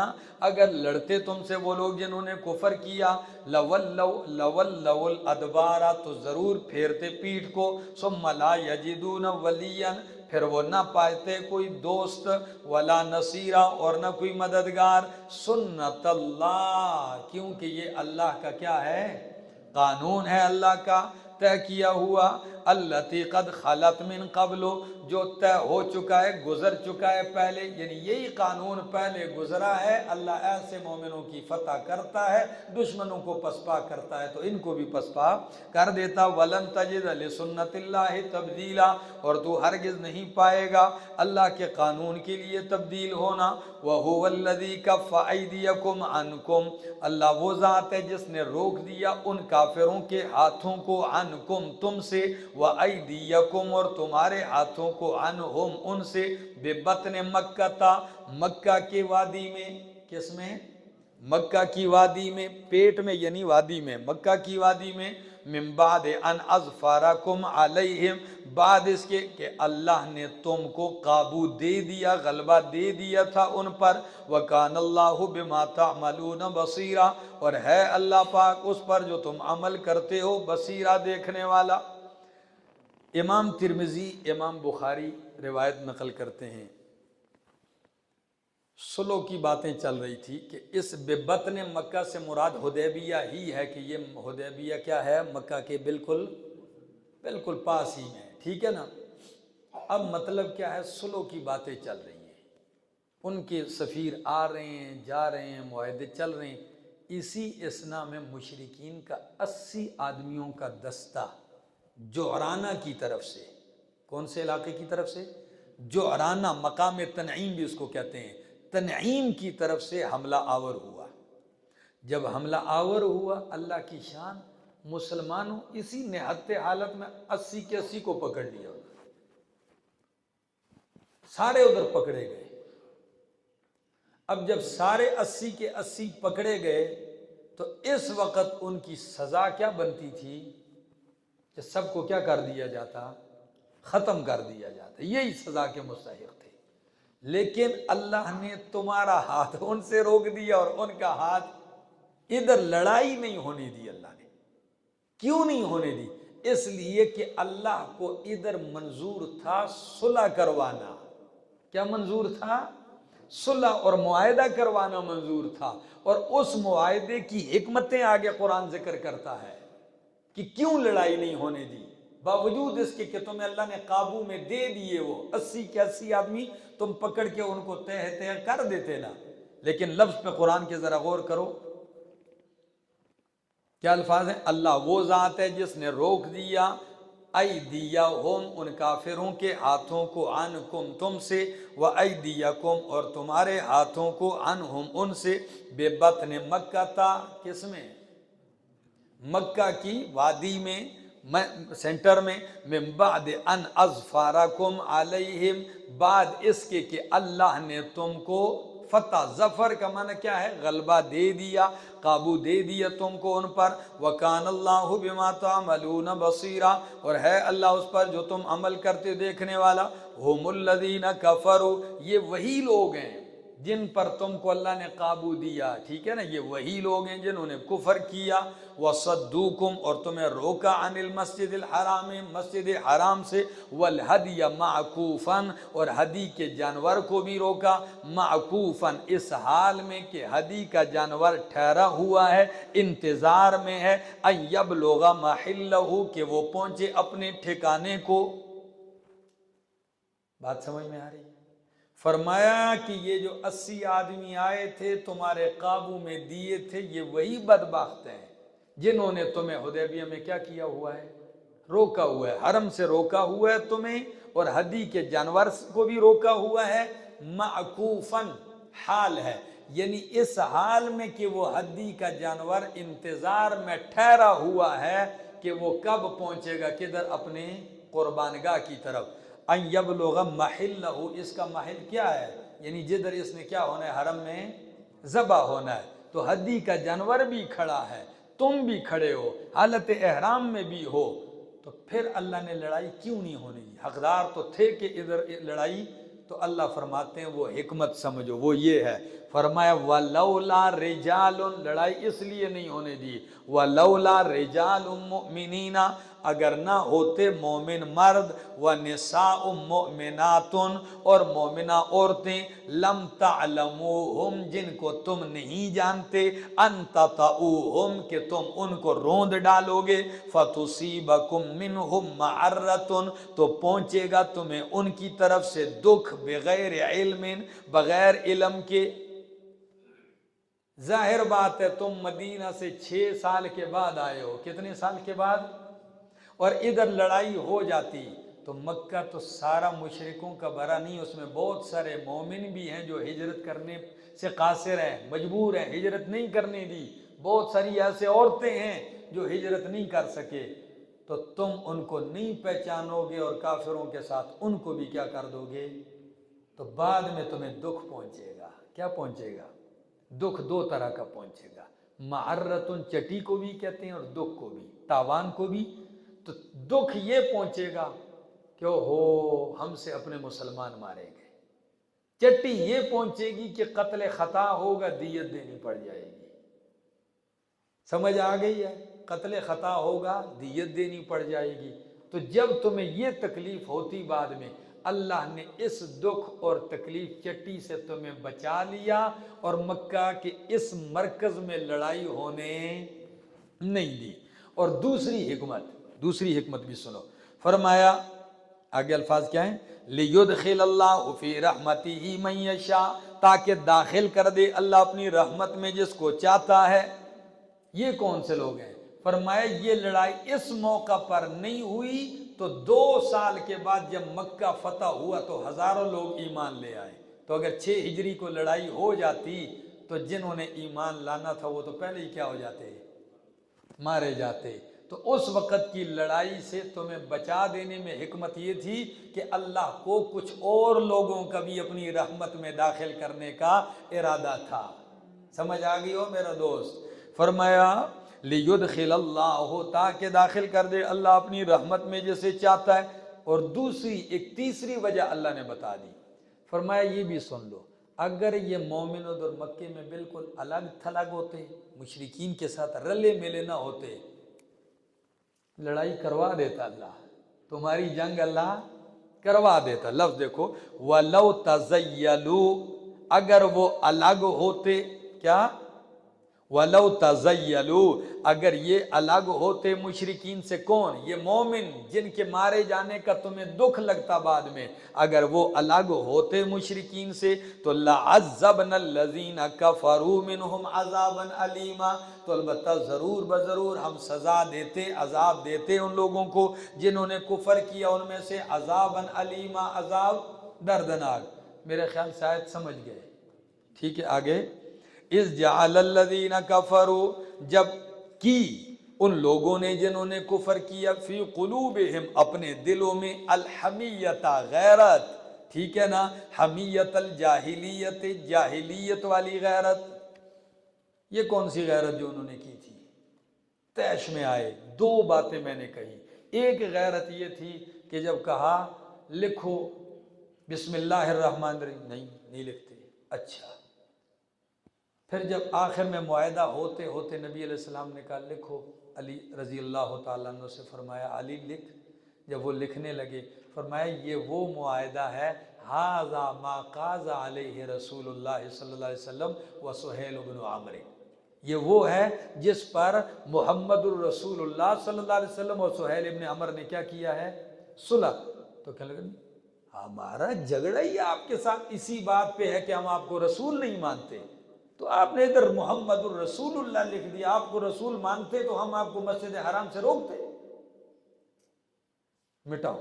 اگر لڑتے تم سے وہ لوگ جنہوں نے کفر کیا، لَوَلَّوُا الْأَدْبَارَ، تو ضرور پھیرتے پیٹھ کو، ثُمَّ لَا يَجِدُونَ وَلِيًّا، پھر وہ نہ پاتے کوئی دوست، ولا نصیرہ، اور نہ کوئی مددگار، سنت اللہ، کیونکہ یہ اللہ کا کیا ہے؟ قانون ہے اللہ کا طے کیا ہوا، التی قد خلت من قبل، جو طے ہو چکا ہے، گزر چکا ہے پہلے، یعنی یہی قانون پہلے گزرا ہے، اللہ ایسے مومنوں کی فتح کرتا ہے، دشمنوں کو پسپا کرتا ہے تو ان کو بھی پسپا کر دیتا۔ ولن تجد لسنت اللہ تبدیلا، اور تو ہرگز نہیں پائے گا اللہ کے قانون کے لیے تبدیل ہونا۔ وَهُوَ الَّذِي كَفَّ أَيْدِيَكُمْ عَنْكُمْ، اللہ وہ ذات ہے جس نے روک دیا ان کافروں کے ہاتھوں کو، عنکم تم سے، وَأَيْدِيَكُمْ اور تمہارے ہاتھوں کو، عنہم ان سے، بِبَطْنِ مکہ، مکہ کے وادی میں، کس میں؟ مکہ کی وادی میں، پیٹ میں یعنی وادی میں، مکہ کی وادی میں، من بعد ان اظفرکم علیہم، بعد اس کے کہ اللہ نے تم کو قابو دے دیا، غلبہ دے دیا تھا ان پر، وکان اللہ بما تعملون بصیرا، اور ہے اللہ پاک اس پر جو تم عمل کرتے ہو بصیرہ، دیکھنے والا۔ امام ترمذی، امام بخاری روایت نقل کرتے ہیں، صلح کی باتیں چل رہی تھی کہ اس ببطن مکہ سے مراد حدیبیہ ہی ہے، کہ یہ حدیبیہ کیا ہے؟ مکہ کے بالکل پاس ہی میں، ٹھیک ہے نا؟ اب مطلب کیا ہے؟ صلح کی باتیں چل رہی ہیں، ان کے سفیر آ رہے ہیں، جا رہے ہیں، معاہدے چل رہے ہیں، اسی اثنا میں مشرکین کا 80 آدمیوں کا دستہ جعرانہ کی طرف سے، کون سے علاقے کی طرف سے؟ جعرانہ، مقام تنعیم بھی اس کو کہتے ہیں، تنعیم کی طرف سے حملہ آور ہوا۔ جب حملہ آور ہوا، اللہ کی شان، مسلمانوں اسی نہتے حالت میں 80 کے 80 کو پکڑ لیا، سارے ادھر پکڑے گئے۔ اب جب سارے 80 کے 80 پکڑے گئے تو اس وقت ان کی سزا کیا بنتی تھی کہ سب کو کیا کر دیا جاتا؟ ختم کر دیا جاتا، یہی سزا کے مستحق تھے، لیکن اللہ نے تمہارا ہاتھ ان سے روک دیا اور ان کا ہاتھ، ادھر لڑائی نہیں ہونے دی اللہ نے۔ کیوں نہیں ہونے دی؟ اس لیے کہ اللہ کو ادھر منظور تھا صلح کروانا۔ کیا منظور تھا؟ صلح اور معاہدہ کروانا منظور تھا، اور اس معاہدے کی حکمتیں آگے قرآن ذکر کرتا ہے کہ کیوں لڑائی نہیں ہونے دی، باوجود اس کے کہ تمہیں اللہ نے قابو میں دے دیے، وہ 80 کے 80 آدمی تم پکڑ کے ان کو تہہ کر دیتے نا، لیکن لفظ پہ قرآن کے ذرا غور کرو، کیا الفاظ ہیں؟ اللہ وہ ذات ہے جس نے روک دیا، ایدیہم ان کافروں کے ہاتھوں کو، عنکم تم سے، وایدیکم اور تمہارے ہاتھوں کو، عنہم ان سے، بے بطن مکہ، کس میں؟ مکہ کی وادی میں، سینٹر میں من بعد ان اظفارکم علیہم، بعد اس کے کہ اللہ نے تم کو فتح، ظفر کا معنی کیا ہے؟ غلبہ دے دیا، قابو دے دیا تم کو ان پر. وَكَانَ اللَّهُ بِمَا تَعْمَلُونَ بَصِيرًا، اور ہے اللہ اس پر جو تم عمل کرتے دیکھنے والا. هُمُ الَّذِينَ كَفَرُوا، یہ وہی لوگ ہیں جن پر تم کو اللہ نے قابو دیا، ٹھیک ہے نا، یہ وہی لوگ ہیں جنہوں نے کفر کیا. وَصَدُّوكُمْ، اور تمہیں روکا، عن المسجد الحرام، مسجد حرام سے. وَالْهَدْيَ مَعْكُوفًا، اور ہدی کے جانور کو بھی روکا. معکوفاً، اس حال میں کہ ہدی کا جانور ٹھہرا ہوا ہے، انتظار میں ہے. ان یبلغ محلہ، کہ وہ پہنچے اپنے ٹھکانے کو. بات سمجھ میں آ رہی ہے؟ فرمایا کہ یہ جو 80 آدمی آئے تھے تمہارے قابو میں دیے تھے، یہ وہی بدبخت ہیں جنہوں نے تمہیں حدیبیہ میں کیا کیا ہوا ہے؟ روکا ہوا ہے، حرم سے روکا ہوا ہے تمہیں، اور ہدی کے جانور کو بھی روکا ہوا ہے. معکوفاً، حال ہے، یعنی اس حال میں کہ وہ ہدی کا جانور انتظار میں ٹھہرا ہوا ہے کہ وہ کب پہنچے گا، کدھر؟ اپنے قربانگاہ کی طرف. ان یبلغ محلہ، اس کا محل کیا ہے؟ یعنی جدھر اس نے کیا ہونا ہے؟ حرم میں ذبح ہونا ہے. تو ہدی کا جانور بھی کھڑا ہے، تم بھی کھڑے ہو، حالت احرام میں بھی ہو، تو پھر اللہ نے لڑائی کیوں نہیں ہونے دی؟ حقدار تو تھے کہ ادھر لڑائی. تو اللہ فرماتے ہیں وہ حکمت سمجھو، وہ یہ ہے. فرمایا وَلَوْلَا رِجَالٌ، لڑائی اس لیے نہیں ہونے دی. وَلَوْلَا رِجَالٌ مُؤْمِنِينَ، اگر نہ ہوتے مومن مرد، وَنِسَاءٌ مُؤْمِنَاتٌ، اور مومنہ عورتیں، لَمْ تَعْلَمُوهُمْ، جن کو تم نہیں جانتے، أَن تَطَئُوهُمْ، کہ تم ان کو روند ڈالو گے، فَتُصِيبَكُم مِّنْهُمْ مَعَرَّةٌ، تو پہنچے گا تمہیں ان کی طرف سے دکھ، بغیر علم، بغیر علم کے. ظاہر بات ہے تم مدینہ سے 6 سال کے بعد آئے ہو، کتنے سال کے بعد؟ اور ادھر لڑائی ہو جاتی تو مکہ تو سارا مشرکوں کا بھرا نہیں، اس میں بہت سارے مومن بھی ہیں جو ہجرت کرنے سے قاصر ہیں، مجبور ہیں، ہجرت نہیں کرنے دی. بہت ساری ایسے عورتیں ہیں جو ہجرت نہیں کر سکے، تو تم ان کو نہیں پہچانو گے اور کافروں کے ساتھ ان کو بھی کیا کر دو گے؟ تو بعد میں تمہیں دکھ پہنچے گا. کیا پہنچے گا؟ دکھ دو طرح کا پہنچے گا. معرتن، چٹی کو بھی کہتے ہیں اور دکھ کو بھی، تاوان کو بھی. تو دکھ یہ پہنچے گا کہ ہو ہم سے اپنے مسلمان مارے گئے. چٹی یہ پہنچے گی کہ قتل خطا ہوگا، دیت دینی پڑ جائے گی. سمجھ آ گئی ہے؟ قتل خطا ہوگا، دیت دینی پڑ جائے گی. تو جب تمہیں یہ تکلیف ہوتی بعد میں، اللہ نے اس دکھ اور تکلیف چٹی سے تمہیں بچا لیا اور مکہ کے اس مرکز میں لڑائی ہونے نہیں دی. اور دوسری حکمت بھی سنو. فرمایا آگے الفاظ کیا ہیں؟ لِيُدْخِلَ اللَّهُ فِي رَحْمَتِهِ مَن يَشَاءُ، تاکہ داخل کر دے اللہ اپنی رحمت میں جس کو چاہتا ہے. یہ کون سے لوگ ہیں؟ فرمایا یہ لڑائی اس موقع پر نہیں ہوئی تو 2 سال کے بعد جب مکہ فتح ہوا تو ہزاروں لوگ ایمان لے آئے. تو اگر 6 ہجری کو لڑائی ہو جاتی تو جنہوں نے ایمان لانا تھا وہ تو پہلے ہی کیا ہو جاتے؟ مارے جاتے. تو اس وقت کی لڑائی سے تمہیں بچا دینے میں حکمت یہ تھی کہ اللہ کو کچھ اور لوگوں کا بھی اپنی رحمت میں داخل کرنے کا ارادہ تھا. سمجھ آ گئی ہو میرا دوست؟ فرمایا لِيُدْخِلَ اللَّهُ، تاکہ داخل کر دے اللہ اپنی رحمت میں جسے چاہتا ہے. اور ایک تیسری وجہ اللہ نے بتا دی. فرمایا یہ بھی سن لو، اگر یہ مومن ادھر مکے میں بالکل الگ تھلگ ہوتے، مشرکین کے ساتھ رلے ملے نہ ہوتے، لڑائی کروا دیتا اللہ، تمہاری جنگ اللہ کروا دیتا. لفظ دیکھو، وَلَوْ تَزَيَّلُوا، اگر وہ الگ ہوتے. کیا؟ وَلَوْ تَزَيَّلُوا، اگر یہ الگ ہوتے مشرکین سے. کون؟ یہ مومن جن کے مارے جانے کا تمہیں دکھ لگتا بعد میں، اگر وہ الگ ہوتے مشرکین سے تو لَعَذَّبْنَا الَّذِينَ كَفَرُوا مِنْهُمْ عَذَابًا أَلِيمًا، تو البتہ ضرور بضرور ہم سزا دیتے، عذاب دیتے ان لوگوں کو جنہوں نے کفر کیا ان میں سے، عذابًا أَلِيمًا، عذاب دردناک. میرے خیال سے آیت سمجھ گئے. ٹھیک ہے آگے. اِذْ جَعَلَ الَّذِينَ كَفَرُوا، جب کی ان لوگوں نے جنہوں نے کفر کیا، فی قلوبہم اپنے دلوں میں، الحمیت غیرت، ٹھیک ہے نا، حمیت الجاہلیت جاہلیت والی غیرت۔ یہ کون سی غیرت جو انہوں نے کی تھی؟ طیش میں آئے، دو باتیں میں نے کہی۔ ایک غیرت یہ تھی کہ جب کہا لکھو بسم اللہ الرحمن الرحیم، نہیں لکھتے، اچھا۔ پھر جب آخر میں معاہدہ ہوتے ہوتے نبی علیہ السلام نے کہا لکھو، علی رضی اللہ تعالیٰ عنہ سے فرمایا علی لکھ۔ جب وہ لکھنے لگے فرمایا یہ وہ معاہدہ ہے، ھذا ما قاض علیہ رسول اللہ صلی اللہ علیہ وسلم و سہیل بن عمرو، یہ وہ ہے جس پر محمد الرسول اللہ صلی اللہ علیہ وسلم اور سہیل ابن عمر نے کیا کیا ہے؟ صلح۔ تو کہنے لگا ہمارا جھگڑا ہی آپ کے ساتھ اسی بات پہ ہے کہ ہم آپ کو رسول نہیں مانتے، تو آپ نے ادھر محمد الرسول اللہ لکھ دیا، آپ کو رسول مانتے تو ہم آپ کو مسجد حرام سے روکتے۔ مٹاؤ۔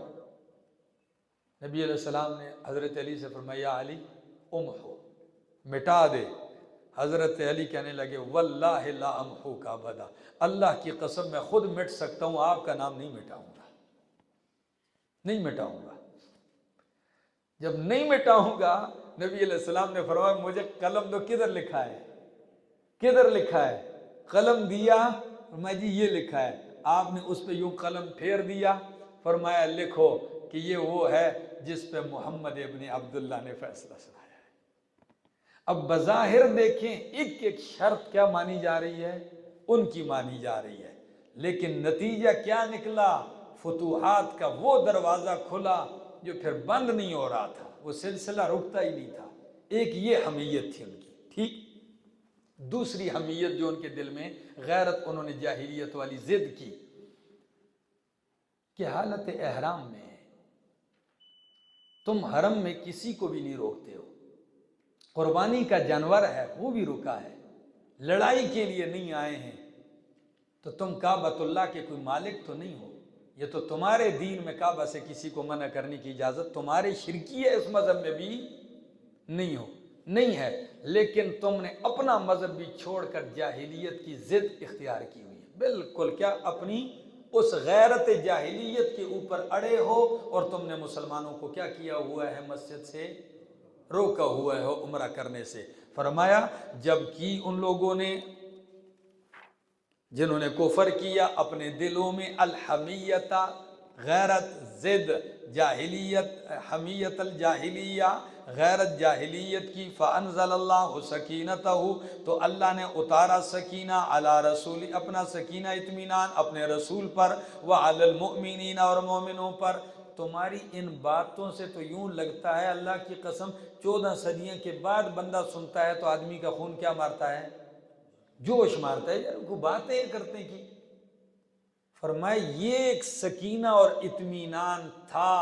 نبی علیہ السلام نے حضرت علی سے فرمایا یا علی امحو، مٹا دے۔ حضرت علی کہنے لگے واللہ لا امحو کا ابدا، اللہ کی قسم میں خود مٹ سکتا ہوں، آپ کا نام نہیں مٹاؤں گا، نہیں مٹاؤں گا۔ جب نہیں مٹاؤں گا، نبی علیہ السلام نے فرمایا مجھے قلم دو، کدھر لکھا ہے؟ کدھر لکھا ہے؟ قلم دیا، فرمایا جی یہ لکھا ہے۔ آپ نے اس پہ یوں قلم پھیر دیا، فرمایا لکھو کہ یہ وہ ہے جس پہ محمد ابن عبداللہ نے فیصلہ سنایا ہے۔ اب بظاہر دیکھیں ایک ایک شرط کیا مانی جا رہی ہے؟ ان کی مانی جا رہی ہے، لیکن نتیجہ کیا نکلا؟ فتوحات کا وہ دروازہ کھلا جو پھر بند نہیں ہو رہا تھا، وہ سلسلہ رکتا ہی نہیں تھا۔ ایک یہ حمیت تھی ان کی، ٹھیک۔ دوسری حمیت جو ان کے دل میں، غیرت، انہوں نے جاہلیت والی ضد کی کہ حالت احرام میں تم حرم میں کسی کو بھی نہیں روکتے ہو، قربانی کا جانور ہے وہ بھی رکا ہے، لڑائی کے لیے نہیں آئے ہیں، تو تم کعبۃ اللہ کے کوئی مالک تو نہیں ہو، یہ تو تمہارے دین میں کعبہ سے کسی کو منع کرنے کی اجازت تمہارے شرکیہ اس مذہب میں بھی نہیں ہے، لیکن تم نے اپنا مذہب بھی چھوڑ کر جاہلیت کی ضد اختیار کی ہوئی ہے، بالکل کیا اپنی اس غیرت جاہلیت کے اوپر اڑے ہو، اور تم نے مسلمانوں کو کیا کیا ہوا ہے؟ مسجد سے روکا ہوا ہے عمرہ کرنے سے۔ فرمایا جب کی ان لوگوں نے جنہوں نے کفر کیا اپنے دلوں میں الحمیت غیرت، ضد جاہلیت، حمیت الجاہلیہ غیرت جاہلیت کی، فانزل اللہ سکینتہ، تو اللہ نے اتارا سکینہ علی رسول، اپنا سکینہ اطمینان اپنے رسول پر، وعلی المؤمنین اور مومنوں پر۔ تمہاری ان باتوں سے تو یوں لگتا ہے اللہ کی قسم 14 صدیوں کے بعد بندہ سنتا ہے تو آدمی کا خون کیا مارتا ہے؟ جوش مارتا ہے، یار کو باتیں کرتے کی۔ فرمائے یہ ایک سکینہ اور اطمینان تھا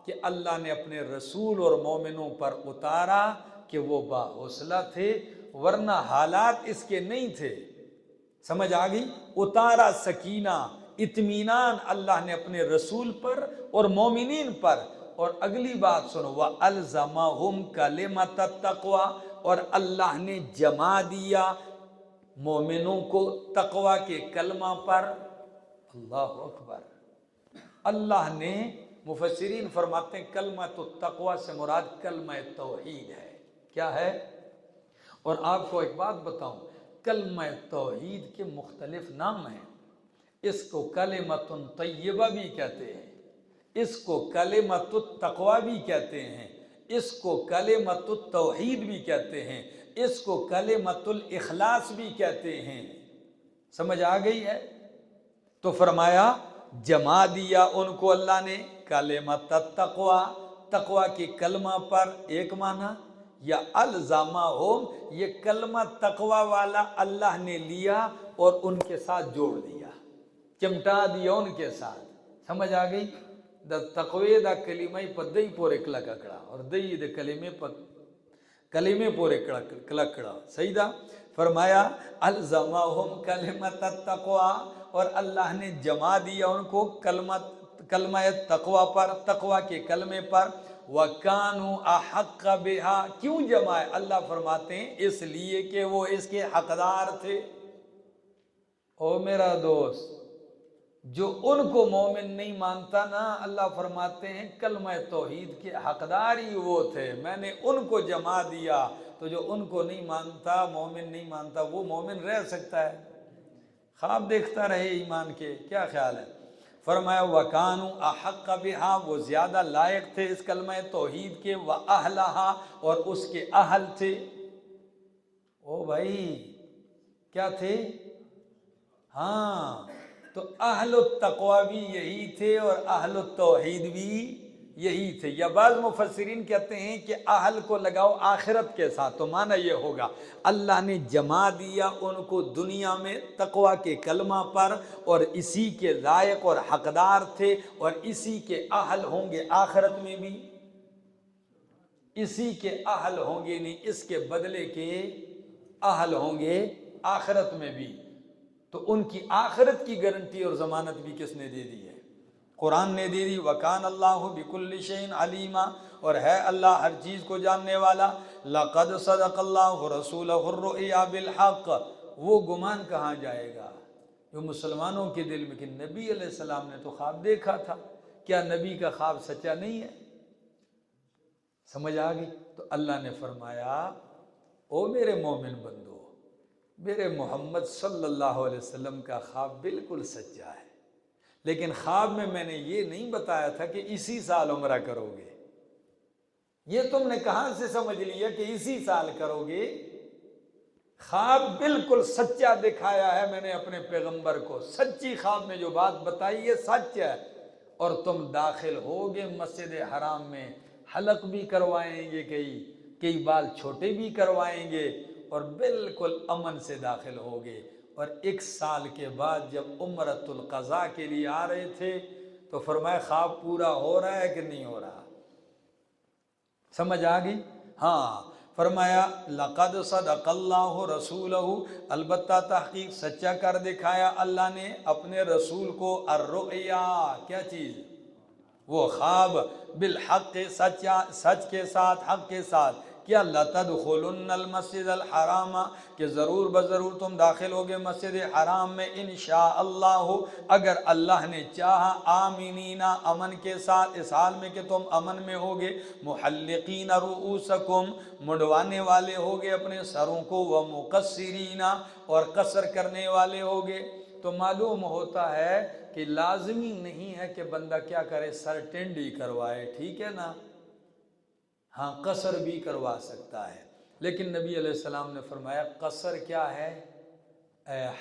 کہ اللہ نے اپنے رسول اور مومنوں پر اتارا کہ وہ باحوصلہ تھے، ورنہ حالات اس کے نہیں تھے۔ سمجھ آ گئی؟ اتارا سکینہ اطمینان اللہ نے اپنے رسول پر اور مومنین پر۔ اور اگلی بات سنو، وَأَلْزَمَهُمْ كَلِمَةَ التَّقْوَى، اور اللہ نے جما دیا مومنوں کو تقوی کے کلمہ پر۔ اللہ اکبر۔ اللہ نے، مفسرین فرماتے ہیں کلمہ التقوی سے مراد کلمہ توحید ہے۔ کیا ہے؟ اور آپ کو ایک بات بتاؤں، کلمہ توحید کے مختلف نام ہیں، اس کو کلمۃ طیبہ بھی کہتے ہیں، اس کو کلمۃ التقوی بھی کہتے ہیں، اس کو کلمۃ التوحید بھی کہتے ہیں، اس کو کلمۃ الاخلاص بھی کہتے ہیں۔ سمجھ آ گئی ہے؟ تو فرمایا جما دیا ان کو اللہ نے کلمۃ التقوی، تقوی کی کلمہ پر، ایک معنی، یا الزامہم، یہ کلمہ تقوی والا اللہ نے لیا اور ان کے ساتھ جوڑ دیا، چمٹا دیا ان کے ساتھ۔ سمجھ آ گئی؟ دا تقوی دا کلمہ پدئی پورے کلکڑا، اور دئی دے کلمے پورے کلکڑا، صحیح دا؟ فرمایا الزامہم کلمۃ التقوی، اور اللہ نے جما دیا ان کو کلمہ تقوی پر، تقوی کے کلمے پر۔ وَكَانُوا أَحَقَّ بِهَا، کیوں جمع ہے؟ اللہ فرماتے ہیں اس لیے کہ وہ اس کے حقدار تھے۔ او میرا دوست، جو ان کو مومن نہیں مانتا نا، اللہ فرماتے ہیں کلمہ توحید کے حقدار ہی وہ تھے، میں نے ان کو جما دیا۔ تو جو ان کو نہیں مانتا، مومن نہیں مانتا، وہ مومن رہ سکتا ہے؟ خواب دیکھتا رہے ایمان کے، کیا خیال ہے؟ فرمایا وَكَانُوا أَحَقَّ بِهَا، وہ زیادہ لائق تھے اس کلمہ توحید کے، وَأَهْلَهَا، اور اس کے اہل تھے۔ او بھائی کیا تھے؟ ہاں، تو اہل التقوی بھی یہی تھے اور اہل التوحید بھی یہی تھے۔ یا بعض مفسرین کہتے ہیں کہ اہل کو لگاؤ آخرت کے ساتھ، تو معنی یہ ہوگا اللہ نے جما دیا ان کو دنیا میں تقوی کے کلمہ پر، اور اسی کے لائق اور حقدار تھے، اور اسی کے اہل ہوں گے آخرت میں بھی، اسی کے اہل ہوں گے، نہیں اس کے بدلے کے اہل ہوں گے آخرت میں بھی۔ تو ان کی آخرت کی گارنٹی اور ضمانت بھی کس نے دے دی ہے؟ قرآن نے دے دی۔ وَكَانَ اللَّهُ بِكُلِّ شَيْءٍ عَلِيمًا، اور ہے اللہ ہر چیز کو جاننے والا۔ لَقَدْ صَدَقَ اللَّهُ رَسُولَهُ الرُّؤْيَا بِالْحَقِّ، وہ گمان کہاں جائے گا جو مسلمانوں کے دل میں کہ نبی علیہ السلام نے تو خواب دیکھا تھا، کیا نبی کا خواب سچا نہیں ہے؟ سمجھ آ گئی؟ تو اللہ نے فرمایا او میرے مومن بندو، میرے محمد صلی اللہ علیہ وسلم کا خواب بالکل سچا ہے، لیکن خواب میں نے یہ نہیں بتایا تھا کہ اسی سال عمرہ کرو گے۔ یہ تم نے کہاں سے سمجھ لیا کہ اسی سال کرو گے؟ خواب بالکل سچا دکھایا ہے میں نے اپنے پیغمبر کو، سچی خواب میں جو بات بتائی ہے سچ ہے، اور تم داخل ہوگے مسجد حرام میں، حلق بھی کروائیں گے، کئی بال چھوٹے بھی کروائیں گے، اور بالکل امن سے داخل ہوگے۔ اور 1 سال کے بعد جب عمرۃ القضاء کے لیے آ رہے تھے تو فرمایا خواب پورا ہو رہا ہے کہ نہیں ہو رہا؟ سمجھ آ گئی؟ ہاں، فرمایا لَقَدْ صَدَقَ اللَّهُ رَسُولَهُ، البتہ تحقیق سچا کر دکھایا اللہ نے اپنے رسول کو، الرؤیا، کیا چیز؟ وہ خواب، بالحق، سچ کے ساتھ، حق کے ساتھ، کیا لَتَدْخُلُنَّ الْمَسْجِدَ الْحَرَامَ، کہ ضرور بضرور تم داخل ہوگے مسجد حرام میں، انشاءاللہ، اگر اللہ نے چاہا، آمینین، امن کے ساتھ، اس حال میں کہ تم امن میں ہوگے، محلقین رؤوسکم، منڈوانے والے ہوگے اپنے سروں کو، ومقصرین، اور قصر کرنے والے ہوگے۔ تو معلوم ہوتا ہے کہ لازمی نہیں ہے کہ بندہ کیا کرے، سر ٹینڈی کروائے، ٹھیک ہے نا، ہاں قصر بھی کروا سکتا ہے، لیکن نبی علیہ السلام نے فرمایا قصر کیا ہے؟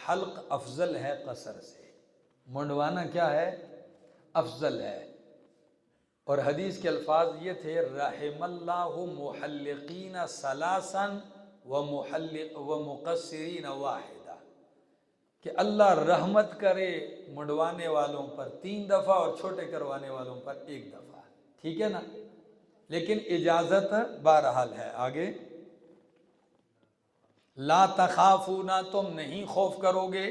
حلق افضل ہے قصر سے، منڈوانا کیا ہے؟ افضل ہے۔ اور حدیث کے الفاظ یہ تھے، رحم اللہ محلقین ثلاثا ومقصرین واحدہ، کہ اللہ رحمت کرے منڈوانے والوں پر 3 دفعہ اور چھوٹے کروانے والوں پر 1 دفعہ، ٹھیک ہے نا، لیکن اجازت بہرحال ہے۔ آگے، لا تخافون، تم نہیں خوف کرو گے،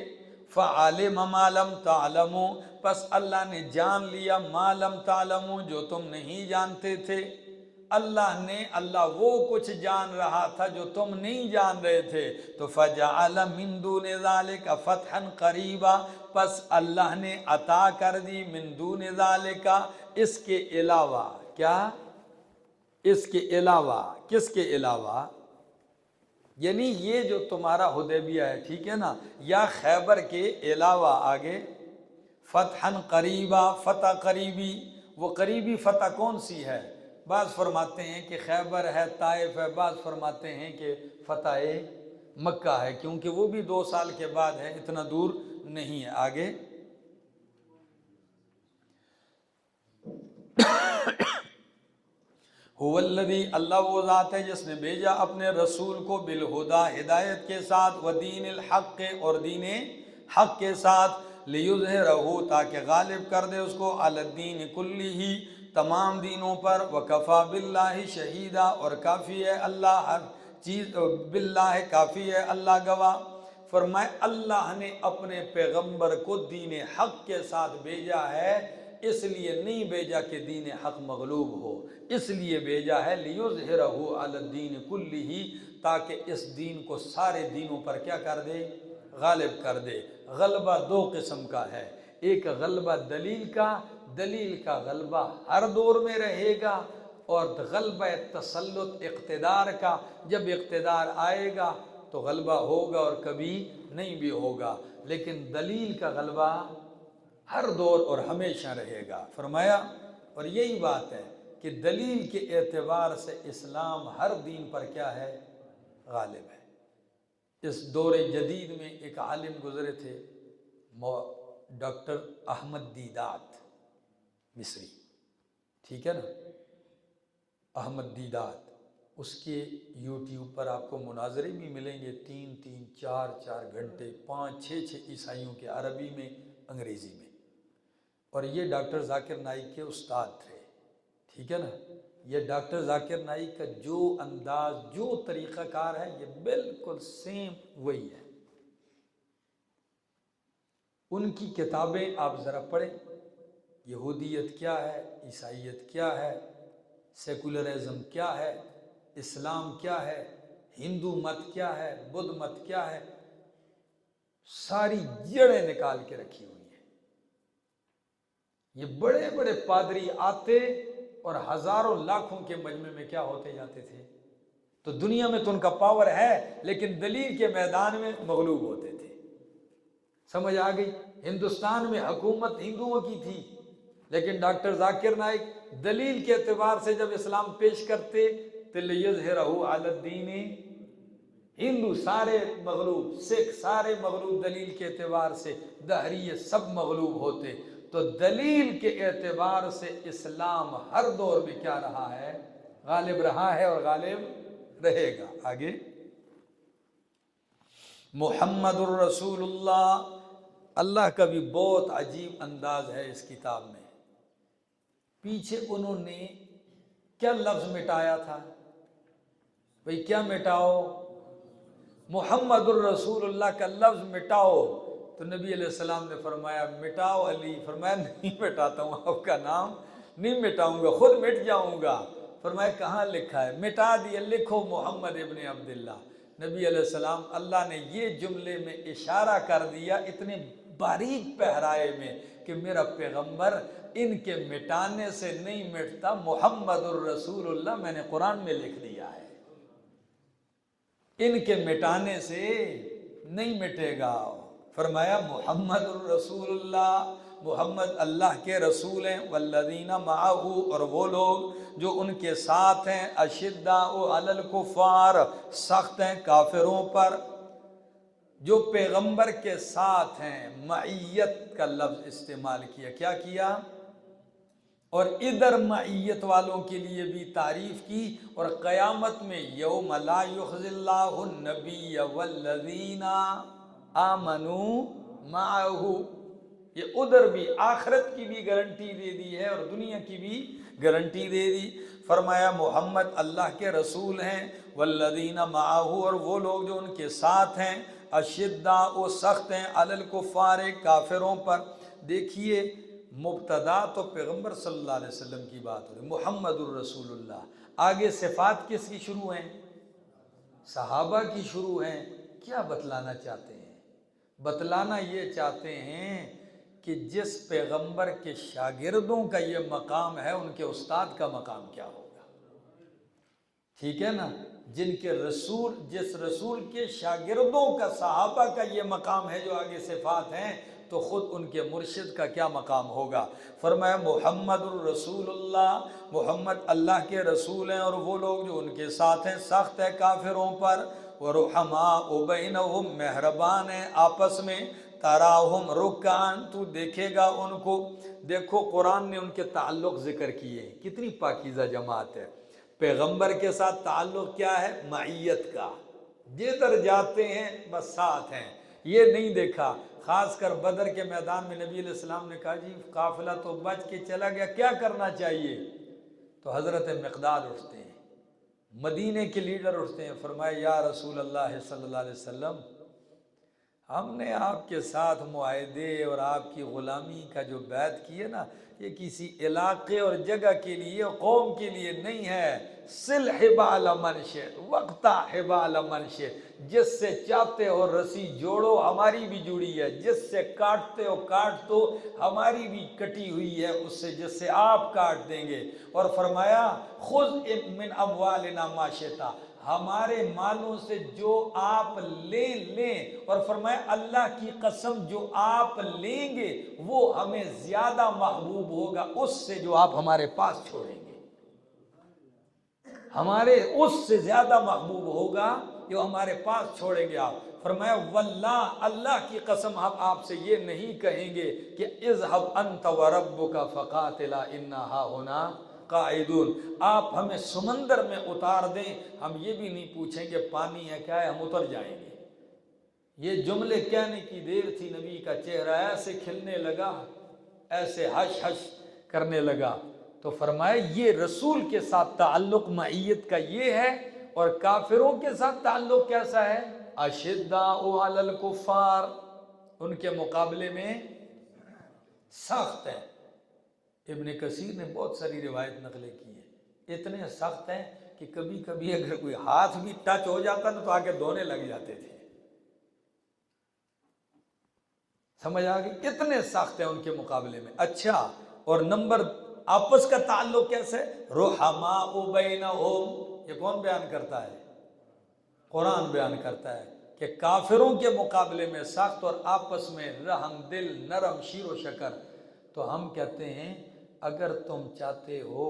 فعلم ما لم تعلموا، پس اللہ نے جان لیا، ما لم تعلموا، جو تم نہیں جانتے تھے، اللہ وہ کچھ جان رہا تھا جو تم نہیں جان رہے تھے، تو فجعل من دون ذالک فتحا قریبا، پس اللہ نے عطا کر دی من دون ذالک، اس کے علاوہ، کیا؟ اس کے علاوہ، کس کے علاوہ؟ یعنی یہ جو تمہارا حدیبیہ ہے، ٹھیک ہے نا، یا خیبر کے علاوہ، آگے، فتحا قریبا، فتح قریبی، وہ قریبی فتح کون سی ہے؟ بعض فرماتے ہیں کہ خیبر ہے، طائف ہے، بعض فرماتے ہیں کہ فتح مکہ ہے، کیونکہ وہ بھی 2 سال کے بعد ہے، اتنا دور نہیں ہے۔ آگے، هو الذی، اللہ وہ ذات ہے جس نے بھیجا اپنے رسول کو، بالہدی، ہدایت کے ساتھ، ودین الحق، اور دین حق کے ساتھ، لیظہرہ، تاکہ غالب کر دے اس کو، علی الدین کلہ، تمام دینوں پر، وکفی باللہ شہیدا، اور کافی ہے اللہ ہر چیز، باللہ کافی ہے اللہ گواہ۔ فرمائے اللہ نے اپنے پیغمبر کو دین حق کے ساتھ بھیجا ہے، اس لیے نہیں بھیجا کہ دین حق مغلوب ہو، اس لیے بھیجا ہے لیظہرہ علی الدین کلہ، تاکہ اس دین کو سارے دینوں پر کیا کر دے؟ غالب کر دے۔ غلبہ دو قسم کا ہے، ایک غلبہ دلیل کا غلبہ ہر دور میں رہے گا، اور غلبہ تسلط اقتدار کا، جب اقتدار آئے گا تو غلبہ ہوگا اور کبھی نہیں بھی ہوگا، لیکن دلیل کا غلبہ ہر دور اور ہمیشہ رہے گا۔ فرمایا، اور یہی بات ہے کہ دلیل کے اعتبار سے اسلام ہر دین پر کیا ہے؟ غالب ہے۔ اس دور جدید میں ایک عالم گزرے تھے، ڈاکٹر احمد دیدات، مصری، ٹھیک ہے نا، احمد دیدات۔ اس کے یوٹیوب پر آپ کو مناظرے بھی ملیں گے، 3 4 گھنٹے، 5 6 عیسائیوں کے، عربی میں، انگریزی میں۔ اور یہ ڈاکٹر ذاکر نائک کے استاد تھے، ٹھیک ہے نا۔ یہ ڈاکٹر ذاکر نائک کا جو انداز، جو طریقہ کار ہے، یہ بالکل سیم وہی ہے۔ ان کی کتابیں آپ ذرا پڑھیں، یہودیت کیا ہے، عیسائیت کیا ہے، سیکولرزم کیا ہے، اسلام کیا ہے، ہندو مت کیا ہے، بدھ مت کیا ہے، ساری جڑیں نکال کے رکھی ہوئی ہیں۔ یہ بڑے بڑے پادری آتے اور ہزاروں لاکھوں کے مجمع میں کیا ہوتے جاتے تھے؟ تو دنیا میں تو ان کا پاور ہے، لیکن دلیل کے میدان میں مغلوب ہوتے تھے۔ سمجھ آ گئی؟ ہندوستان میں حکومت ہندوؤں کی تھی، لیکن ڈاکٹر ذاکر نائک دلیل کے اعتبار سے جب اسلام پیش کرتے تو لِیُظْہِرَہُ عَلَى الدِّینِ، ہندو سارے مغلوب، سکھ سارے مغلوب، دلیل کے اعتبار سے دہریے سب مغلوب ہوتے۔ تو دلیل کے اعتبار سے اسلام ہر دور میں کیا رہا ہے؟ غالب رہا ہے اور غالب رہے گا۔ آگے، محمد الرسول اللہ، اللہ کا بھی بہت عجیب انداز ہے اس کتاب میں۔ پیچھے انہوں نے کیا لفظ مٹایا تھا؟ بھئی کیا مٹاؤ؟ محمد الرسول اللہ کا لفظ مٹاؤ۔ تو نبی علیہ السلام نے فرمایا مٹاؤ علی، فرمایا نہیں مٹاتا ہوں، آپ کا نام نہیں مٹاؤں گا، خود مٹ جاؤں گا۔ فرمایا کہاں لکھا ہے؟ مٹا دیا، لکھو محمد ابن عبداللہ۔ نبی علیہ السلام، اللہ نے یہ جملے میں اشارہ کر دیا اتنے باریک پہرائے میں کہ میرا پیغمبر ان کے مٹانے سے نہیں مٹتا، محمد الرسول اللہ میں نے قرآن میں لکھ دیا ہے، ان کے مٹانے سے نہیں مٹے گا۔ فرمایا محمد الرسول اللہ، محمد اللہ کے رسول ہیں، والذین معہ، اور وہ لوگ جو ان کے ساتھ ہیں، اشداء علی الکفار، سخت ہیں کافروں پر۔ جو پیغمبر کے ساتھ ہیں، معیت کا لفظ استعمال کیا، کیا کیا؟ اور ادھر معیت والوں کے لیے بھی تعریف کی، اور قیامت میں یوم لا یخزی اللہ النبی والذین آمنوا معہ، یہ ادھر بھی آخرت کی بھی گارنٹی دے دی ہے اور دنیا کی بھی گارنٹی دے دی۔ فرمایا محمد اللہ کے رسول ہیں، والذین معہ، اور وہ لوگ جو ان کے ساتھ ہیں، اشداء، سخت ہیں، علی الکفار، کافروں پر۔ دیکھیے، مبتدا تو پیغمبر صلی اللہ علیہ وسلم کی بات ہو رہی، محمد الرسول اللہ، آگے صفات کس کی شروع ہیں؟ صحابہ کی شروع ہیں۔ کیا بتلانا چاہتے ہیں؟ بتلانا یہ چاہتے ہیں کہ جس پیغمبر کے شاگردوں کا یہ مقام ہے، ان کے استاد کا مقام کیا ہوگا؟ ٹھیک ہے نا؟ جن کے رسول، جس رسول کے شاگردوں کا، صحابہ کا یہ مقام ہے جو آگے صفات ہیں، تو خود ان کے مرشد کا کیا مقام ہوگا؟ فرمایا محمد الرسول اللہ، محمد اللہ کے رسول ہیں، اور وہ لوگ جو ان کے ساتھ ہیں، سخت ہے کافروں پر، وَرُحَمَاءُ بَيْنَهُمْ، مہربان ہیں آپس میں، تَرَاهُمْ رُكَّعًا، تو دیکھے گا ان کو۔ دیکھو قرآن نے ان کے تعلق ذکر کیے، کتنی پاکیزہ جماعت ہے۔ پیغمبر کے ساتھ تعلق کیا ہے؟ معیت کا، جدھر جاتے ہیں بس ساتھ ہیں۔ یہ نہیں دیکھا، خاص کر بدر کے میدان میں نبی علیہ السلام نے کہا جی قافلہ تو بچ کے چلا گیا، کیا کرنا چاہیے؟ تو حضرت مقداد اٹھتے ہیں، مدینے کے لیڈر اٹھتے ہیں، فرمایا یا رسول اللہ صلی اللہ علیہ وسلم، ہم نے آپ کے ساتھ معاہدے اور آپ کی غلامی کا جو بیعت کی ہے نا، یہ کسی علاقے اور جگہ کے لیے، قوم کے لیے نہیں ہے۔ سل حبال من شئت وقتا حبال من شئت، جس سے چاہتے ہو رسی جوڑو، ہماری بھی جڑی ہے، جس سے کاٹتے ہو کاٹ دو، ہماری بھی کٹی ہوئی ہے اس سے جس سے آپ کاٹ دیں گے۔ اور فرمایا خذ من اموالنا ما شئت، ہمارے مالوں سے جو آپ لیں، اور فرمایا اللہ کی قسم جو آپ لیں گے وہ ہمیں زیادہ محبوب ہوگا اس سے جو آپ ہمارے پاس چھوڑیں گے، ہمارے اس سے زیادہ محبوب ہوگا جو ہمارے پاس چھوڑیں گے آپ۔ فرمایا واللہ، اللہ کی قسم ہم آپ سے یہ نہیں کہیں گے کہ اذهب انت وربک فقاتلا انا ہاہنا قاعدون، آپ ہمیں سمندر میں اتار دیں، ہم یہ بھی نہیں پوچھیں گے پانی ہے کیا ہے، ہم اتر جائیں گے۔ یہ جملے کہنے کی دیر تھی، نبی کا چہرہ ایسے کھلنے لگا، ایسے ہش ہش کرنے لگا۔ تو فرمایا یہ رسول کے ساتھ تعلق معیت کا یہ ہے، اور کافروں کے ساتھ تعلق کیسا ہے؟ اشداء علی الکفار، ان کے مقابلے میں سخت ہے۔ ابن کثیر نے بہت ساری روایت نقلیں کی ہیں، اتنے سخت ہیں کہ کبھی کبھی اگر کوئی ہاتھ بھی ٹچ ہو جاتا نا تو آگے دھونے لگ جاتے تھے۔ سمجھ آ گئی؟ کتنے سخت ہیں ان کے مقابلے میں۔ اچھا، اور نمبر آپس کا تعلق کیسے؟ رحماء بینہم، یہ کون بیان کرتا ہے؟ قرآن بیان کرتا ہے کہ کافروں کے مقابلے میں سخت اور آپس میں رحم دل، نرم، شیر و شکر۔ تو ہم کہتے ہیں اگر تم چاہتے ہو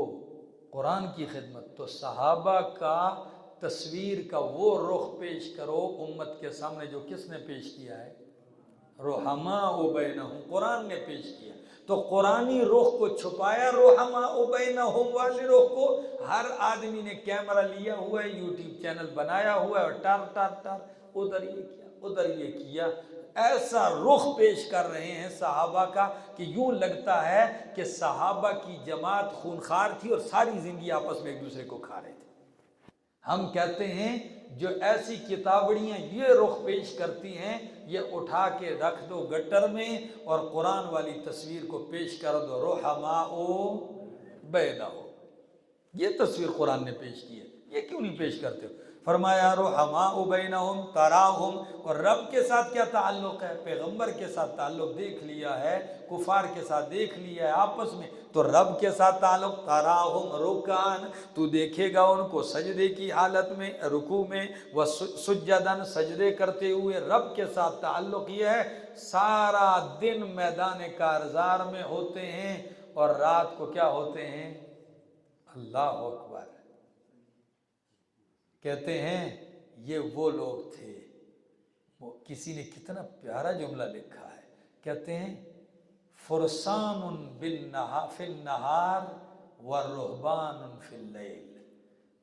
قرآن کی خدمت تو صحابہ کا تصویر کا وہ رخ پیش کرو امت کے سامنے جو کس نے پیش کیا ہے؟ رحماء بینہم، قرآن نے پیش کیا۔ تو قرآنی رخ کو چھپایا، رحماء بینہم والی رخ کو ہر آدمی نے کیمرہ لیا ہوا ہے، یوٹیوب چینل بنایا ہوا ہے، اور ٹار ٹار ٹار ادھر یہ کیا ادھر یہ کیا، ایسا رخ پیش کر رہے ہیں صحابہ کا کہ یوں لگتا ہے کہ صحابہ کی جماعت خونخوار تھی اور ساری زندگی آپس میں ایک دوسرے کو کھا رہے تھے۔ ہم کہتے ہیں جو ایسی کتابڑیاں یہ رخ پیش کرتی ہیں یہ اٹھا کے رکھ دو گٹر میں، اور قرآن والی تصویر کو پیش کر دو، رحماء بینہم۔ یہ تصویر قرآن نے پیش کی ہے، یہ کیوں نہیں پیش کرتے ہو؟ فرمایا رحماء بینہم تراہم، اور رب کے ساتھ کیا تعلق ہے؟ پیغمبر کے ساتھ تعلق دیکھ لیا ہے، کفار کے ساتھ دیکھ لیا ہے آپس میں، تو رب کے ساتھ تعلق تراہم رکعن، تو دیکھے گا ان کو سجدے کی حالت میں، رکوع میں، وسجدن، سجدے کرتے ہوئے۔ رب کے ساتھ تعلق یہ ہے سارا دن میدان کارزار میں ہوتے ہیں اور رات کو کیا ہوتے ہیں؟ اللہ اکبر۔ کہتے ہیں یہ وہ لوگ تھے، وہ کسی نے کتنا پیارا جملہ لکھا ہے، کہتے ہیں فرسان فی النہار ورہبان فی اللیل،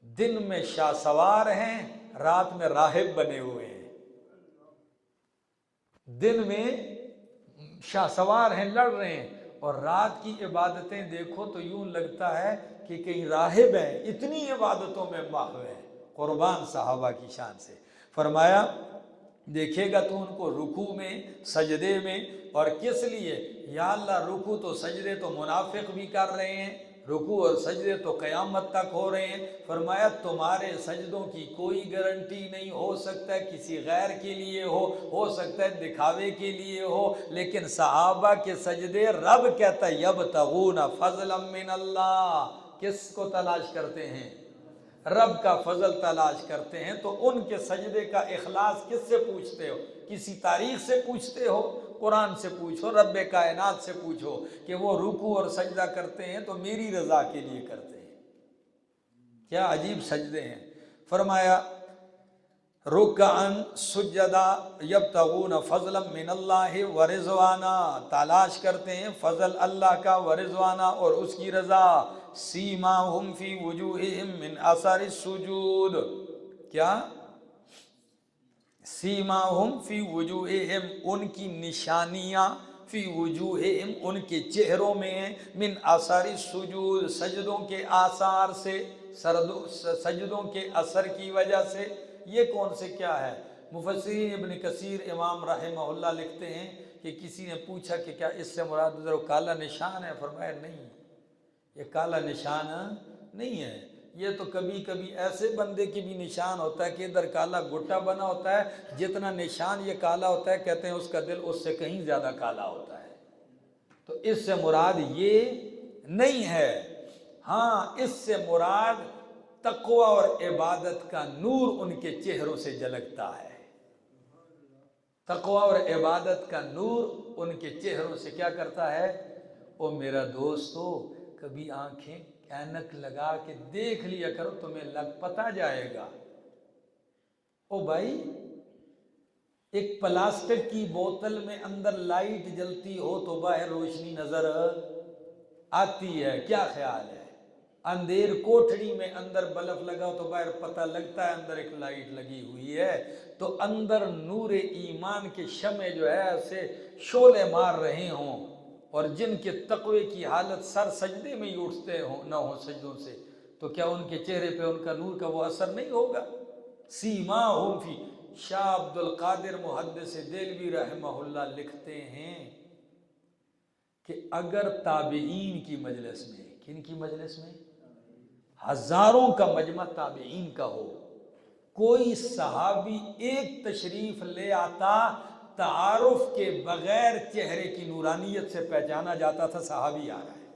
دن میں شاہ سوار ہیں، رات میں راہب بنے ہوئے ہیں۔ دن میں شاہ سوار ہیں، لڑ رہے ہیں، اور رات کی عبادتیں دیکھو تو یوں لگتا ہے کہ کہیں راہب ہیں، اتنی عبادتوں میں ماہر ہیں۔ قربان صحابہ کی شان سے۔ فرمایا دیکھے گا تو ان کو رکوع میں، سجدے میں، اور کس لیے؟ یا اللہ رکوع تو سجدے تو منافق بھی کر رہے ہیں، رکوع اور سجدے تو قیامت تک ہو رہے ہیں۔ فرمایا تمہارے سجدوں کی کوئی گارنٹی نہیں، ہو سکتا ہے کسی غیر کے لیے ہو سکتا ہے دکھاوے کے لیے ہو، لیکن صحابہ کے سجدے رب کہتا ہے یبتغون فضلا من اللہ، کس کو تلاش کرتے ہیں؟ رب کا فضل تلاش کرتے ہیں۔ تو ان کے سجدے کا اخلاص کس سے پوچھتے ہو؟ کسی تاریخ سے پوچھتے ہو؟ قرآن سے پوچھو، رب کائنات سے پوچھو کہ وہ رکوع اور سجدہ کرتے ہیں تو میری رضا کے لیے کرتے ہیں۔ کیا عجیب سجدے ہیں۔ فرمایا رکعن سجدہ یبتغون فضلا من اللہ ورضوانا، تلاش کرتے ہیں فضل اللہ کا، ورضوانا، اور اس کی رضا۔ سیماہم فی وجوہہم من اثر السجود، کیا؟ سیماہم فی وجوہہم، ان کی نشانیاں، فی وجوہہم، ان کے چہروں میں، من اثر السجود، سجدوں کے آثار سے، سجدوں کے اثر کی وجہ سے۔ یہ کون سے کیا ہے؟ مفسرین ابن کثیر امام رحمہ اللہ لکھتے ہیں کہ کسی نے پوچھا کہ کیا اس سے مراد ادھر کالا نشان ہے؟ فرمایا نہیں، یہ کالا نشان نہیں ہے، یہ تو کبھی کبھی ایسے بندے کی بھی نشان ہوتا ہے کہ ادھر کالا گٹا بنا ہوتا ہے، جتنا نشان یہ کالا ہوتا ہے کہتے ہیں اس کا دل اس سے کہیں زیادہ کالا ہوتا ہے، تو اس سے مراد یہ نہیں ہے۔ ہاں اس سے مراد تقوی اور عبادت کا نور ان کے چہروں سے جھلکتا ہے، تقوی اور عبادت کا نور ان کے چہروں سے کیا کرتا ہے؟ او میرا دوستو، کبھی آنکھیں اینک لگا کے دیکھ لیا کرو، تمہیں پتہ جائے گا۔ او بھائی، ایک پلاسٹک کی بوتل میں اندر لائٹ جلتی ہو تو باہر روشنی نظر آتی ہے، کیا خیال ہے؟ اندھیر کوٹھڑی میں اندر بلب لگا تو باہر پتہ لگتا ہے اندر ایک لائٹ لگی ہوئی ہے، تو اندر نور ایمان کے شمع جو ہے اسے شعلے مار رہے ہوں، اور جن کے تقوی کی حالت سر سجدے میں ہی اٹھتے نہ ہوں سجدوں سے، تو کیا ان کے چہرے پہ ان کا نور کا وہ اثر نہیں ہوگا؟ سیماہم فی، شاہ عبد القادر محدث دہلوی رحمہ اللہ لکھتے ہیں کہ اگر تابعین کی مجلس میں، کن کی مجلس میں؟ ہزاروں کا مجمع تابعین کا ہو، کوئی صحابی ایک تشریف لے آتا، تعارف کے بغیر چہرے کی نورانیت سے پہچانا جاتا تھا صحابی آ رہا ہے،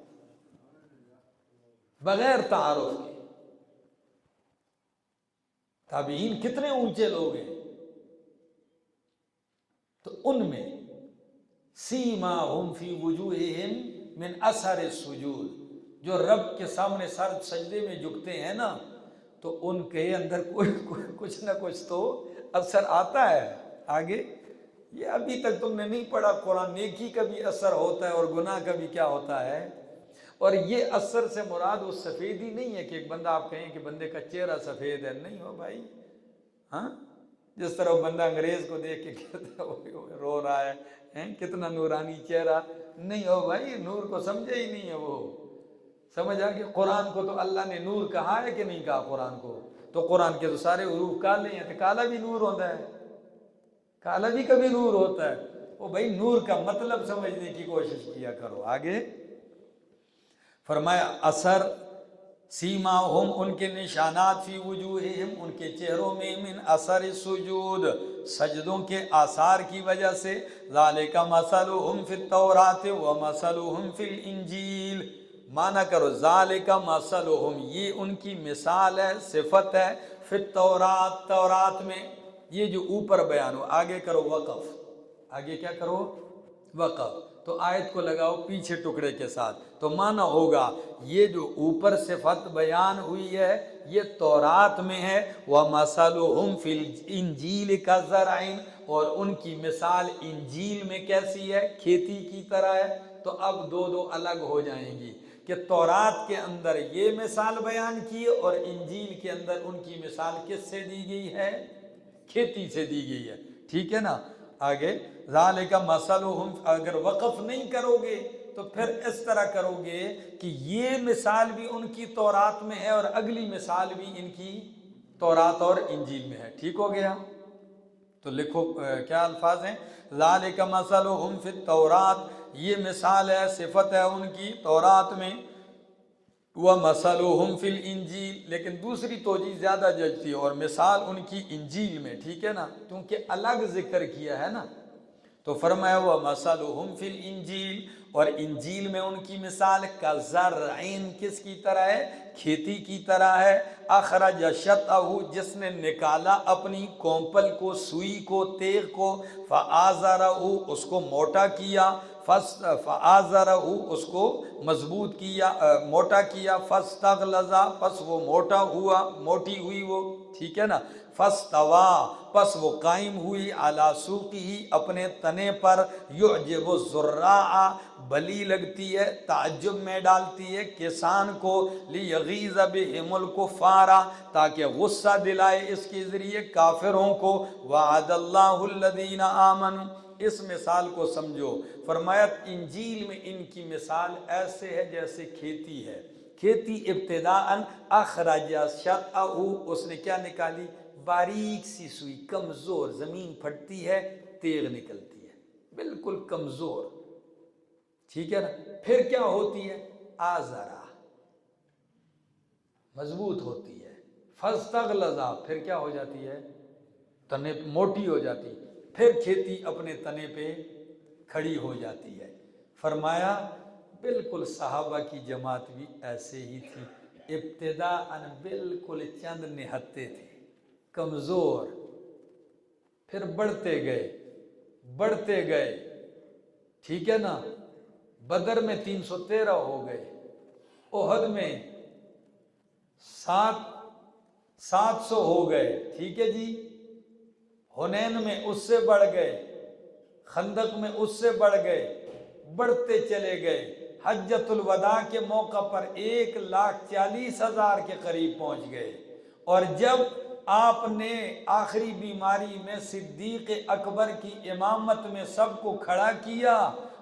بغیر تعارف کے۔ تابعین کتنے اونچے لوگ ہیں، تو ان میں سیماہم فی وجوہہم من اثر السجود، جو رب کے سامنے سر سجدے میں جھکتے ہیں نا، تو ان کے اندر کچھ نہ کچھ تو اثر آتا ہے۔ آگے یہ ابھی تک تم نے نہیں پڑھا قرآن، نیکی کا بھی اثر ہوتا ہے اور گناہ کا بھی کیا ہوتا ہے، اور یہ اثر سے مراد وہ سفیدی نہیں ہے کہ ایک بندہ آپ کہیں کہ بندے کا چہرہ سفید ہے، نہیں ہو بھائی، ہاں جس طرح وہ بندہ انگریز کو دیکھ کے کہتا ہے رو رہا ہے کتنا نورانی چہرہ، نہیں ہو بھائی، نور کو سمجھے ہی نہیں ہے وہ، سمجھا کہ قرآن کو تو اللہ نے نور کہا ہے کہ نہیں کہا؟ قرآن کو تو قرآن کے تو سارے حروف کالے ہیں، تو کالا بھی نور ہوتا ہے، کالا بھی کبھی نور ہوتا ہے، وہ بھائی نور کا مطلب سمجھنے کی کوشش کیا کرو۔ آگے فرمایا اثر سیماہم، ان کے نشانات، فی وجوہہم، ان کے چہروں میں، من اثر السجود، سجدوں کے آثار کی وجہ سے، ذالک مثلہم فی التوراۃ ومثلہم فی الانجیل، مانا کرو ذالک مثلہم، یہ ان کی مثال ہے، صفت ہے، فی التوراۃ، تورات میں، یہ جو اوپر بیان ہو، آگے کرو وقف، آگے کیا کرو؟ وقف، تو آیت کو لگاؤ پیچھے ٹکڑے کے ساتھ، تو معنی ہوگا یہ جو اوپر صفت بیان ہوئی ہے یہ تورات میں ہے، وَمَثَلُهُمْ فِي الْإِنْجِيلِ كَزَرْعٍ، اور ان کی مثال انجیل میں کیسی ہے؟ کھیتی کی طرح ہے۔ تو اب دو الگ ہو جائیں گی کہ تورات کے اندر یہ مثال بیان کی اور انجیل کے اندر ان کی مثال کس سے دی گئی ہے؟ کھیتی سے دی گئی ہے، ٹھیک ہے نا؟ آگے ذالک مثلہم، اگر وقف نہیں کرو گے تو پھر اس طرح کرو گے کہ یہ مثال بھی ان کی تورات میں ہے اور اگلی مثال بھی ان کی تورات اور انجیل میں ہے، ٹھیک ہو گیا؟ تو لکھو کیا الفاظ ہیں؟ ذالک مثلہم فی التوراۃ، یہ مثال ہے، صفت ہے ان کی تورات میں، وَمَثَلُهُمْ فِي الْإِنْجِيلِ، لیکن دوسری توجیہ زیادہ جچتی ہے، اور مثال ان کی انجیل میں، ٹھیک ہے نا، کیونکہ الگ ذکر کیا ہے نا، تو فرمایا وَمَثَلُهُمْ فِي الْإِنْجِيلِ، اور انجیل میں ان کی مثال کَزَرْعٍ، کس کی طرح ہے؟ کھیتی کی طرح ہے، اخرج شطأہ، جس نے نکالا اپنی کونپل کو، سوئی کو، تیغ کو، فآزرہ، اس کو موٹا کیا، فآزرہ، اس کو مضبوط کیا، موٹا کیا، فاستغلظ، پس وہ موٹا ہوا، موٹی ہوئی وہ، ٹھیک ہے نا، فاستویٰ، پس وہ قائم ہوئی، علی سوقہ، اپنے تنے پر، یعجب الزراع، بلی لگتی ہے، تعجب میں ڈالتی ہے کسان کو، لیغیظ بہم الکفار، تاکہ غصہ دلائے اس کے ذریعے کافروں کو، وعد اللہ الذین آمنوا، اس مثال کو سمجھو، فرمایا انجیل میں ان کی مثال ایسے ہے جیسے کھیتی ہے، کھیتی ابتداءً اخرج شطأہ، اس نے کیا نکالی؟ باریک سی سوئی، کمزور، زمین پھٹتی ہے تیغ نکلتی ہے، بالکل کمزور، ٹھیک ہے نا؟ پھر کیا ہوتی ہے؟ آزرا، مضبوط ہوتی ہے، فاستغلظا، پھر کیا ہو جاتی ہے؟ تنے موٹی ہو جاتی، پھر کھیتی اپنے تنے پہ کھڑی ہو جاتی ہے۔ فرمایا بالکل صحابہ کی جماعت بھی ایسے ہی تھی، ابتداءً بالکل چند نہتے تھے، کمزور، پھر بڑھتے گئے، ٹھیک ہے نا؟ بدر میں 313 ہو گئے، احد میں 700 ہو گئے، ٹھیک ہے جی، حنین میں اس سے بڑھ گئے، خندق میں اس سے بڑھ گئے، بڑھتے چلے گئے، حجۃ الوداع کے موقع پر 1,40,000 کے قریب پہنچ گئے، اور جب آپ نے آخری بیماری میں صدیق اکبر کی امامت میں سب کو کھڑا کیا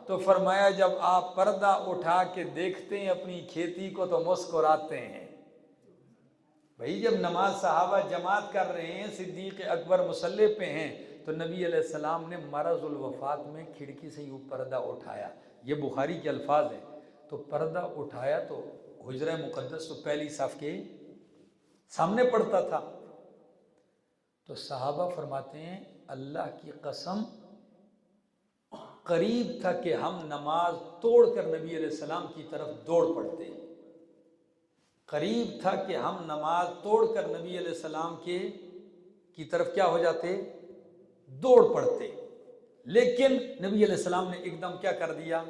تو فرمایا جب آپ پردہ اٹھا کے دیکھتے ہیں اپنی کھیتی کو تو مسکراتے ہیں۔ بھئی جب نماز صحابہ جماعت کر رہے ہیں، صدیق اکبر مصلی پہ ہیں، تو نبی علیہ السلام نے مرض الوفات میں کھڑکی سے یوں پردہ اٹھایا، یہ بخاری کے الفاظ ہیں، تو پردہ اٹھایا تو حجرہ مقدس تو پہلی صف کے سامنے پڑتا تھا، تو صحابہ فرماتے ہیں اللہ کی قسم قریب تھا کہ ہم نماز توڑ کر نبی علیہ السلام کی طرف دوڑ پڑتے، قریب تھا کہ ہم نماز توڑ کر نبی علیہ السلام کی طرف کیا ہو جاتے؟ دوڑ پڑتے، لیکن نبی علیہ السلام نے ایک دم کیا کر دیا؟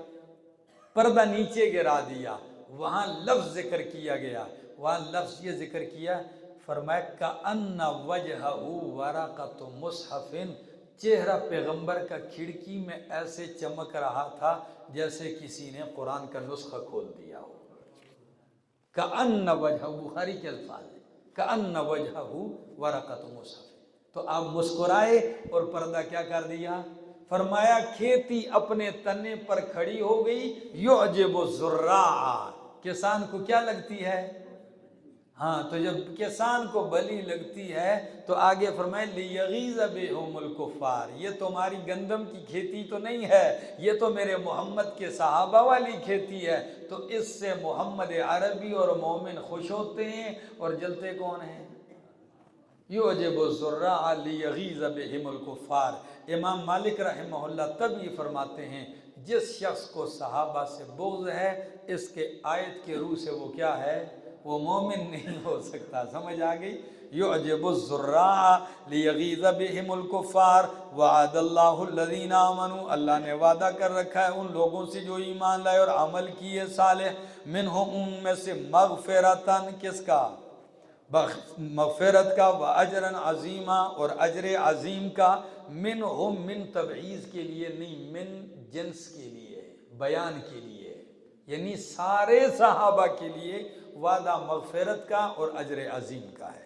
پردہ نیچے گرا دیا۔ وہاں لفظ ذکر کیا گیا، وہاں لفظ یہ ذکر کیا، فرمایا کأن وجہہ ورقۃ مصحف، چہرہ پیغمبر کا کھڑکی میں ایسے چمک رہا تھا جیسے کسی نے قرآن کا نسخہ کھول دیا ہو۔ کأن وجہہ، بخاری کے الفاظ ہیں، کأن وجہہ ورقۃ مصحف، تو آپ مسکرائے اور پردہ کیا کر دیا؟ فرمایا کھیتی اپنے تنے پر کھڑی ہو گئی، یعجب الزراع، کسان کو کیا لگتی ہے؟ ہاں، تو جب کسان کو بلی لگتی ہے تو آگے فرمائے لیغیظ بہم الکفار، یہ تمہاری گندم کی کھیتی تو نہیں ہے، یہ تو میرے محمد کے صحابہ والی کھیتی ہے، تو اس سے محمد عربی اور مومن خوش ہوتے ہیں، اور جلتے کون ہیں؟ یعجب الزراع لیغیظ بہم الکفار۔ امام مالک رحمہ اللہ تب یہ فرماتے ہیں جس شخص کو صحابہ سے بغض ہے، اس کے آیت کے روح سے وہ کیا ہے؟ وہ مومن نہیں ہو سکتا، سمجھ آ گئی؟ یعجب الزراع لیغیظ بہم الکفار وعد اللہ الذین آمنوا، اللہ نے وعدہ کر رکھا ہے ان لوگوں سے جو ایمان لائے اور عمل کیے صالح، منہم ان میں سے مغفرتاً، کس کا؟ مغفرت کا، واجرن عظیما، اور اجر عظیم کا، منہم، من تبعیض کے لیے نہیں، من جنس کے لیے، بیان کے لیے، یعنی سارے صحابہ کے لیے وعدہ مغفرت کا اور اجر عظیم کا ہے۔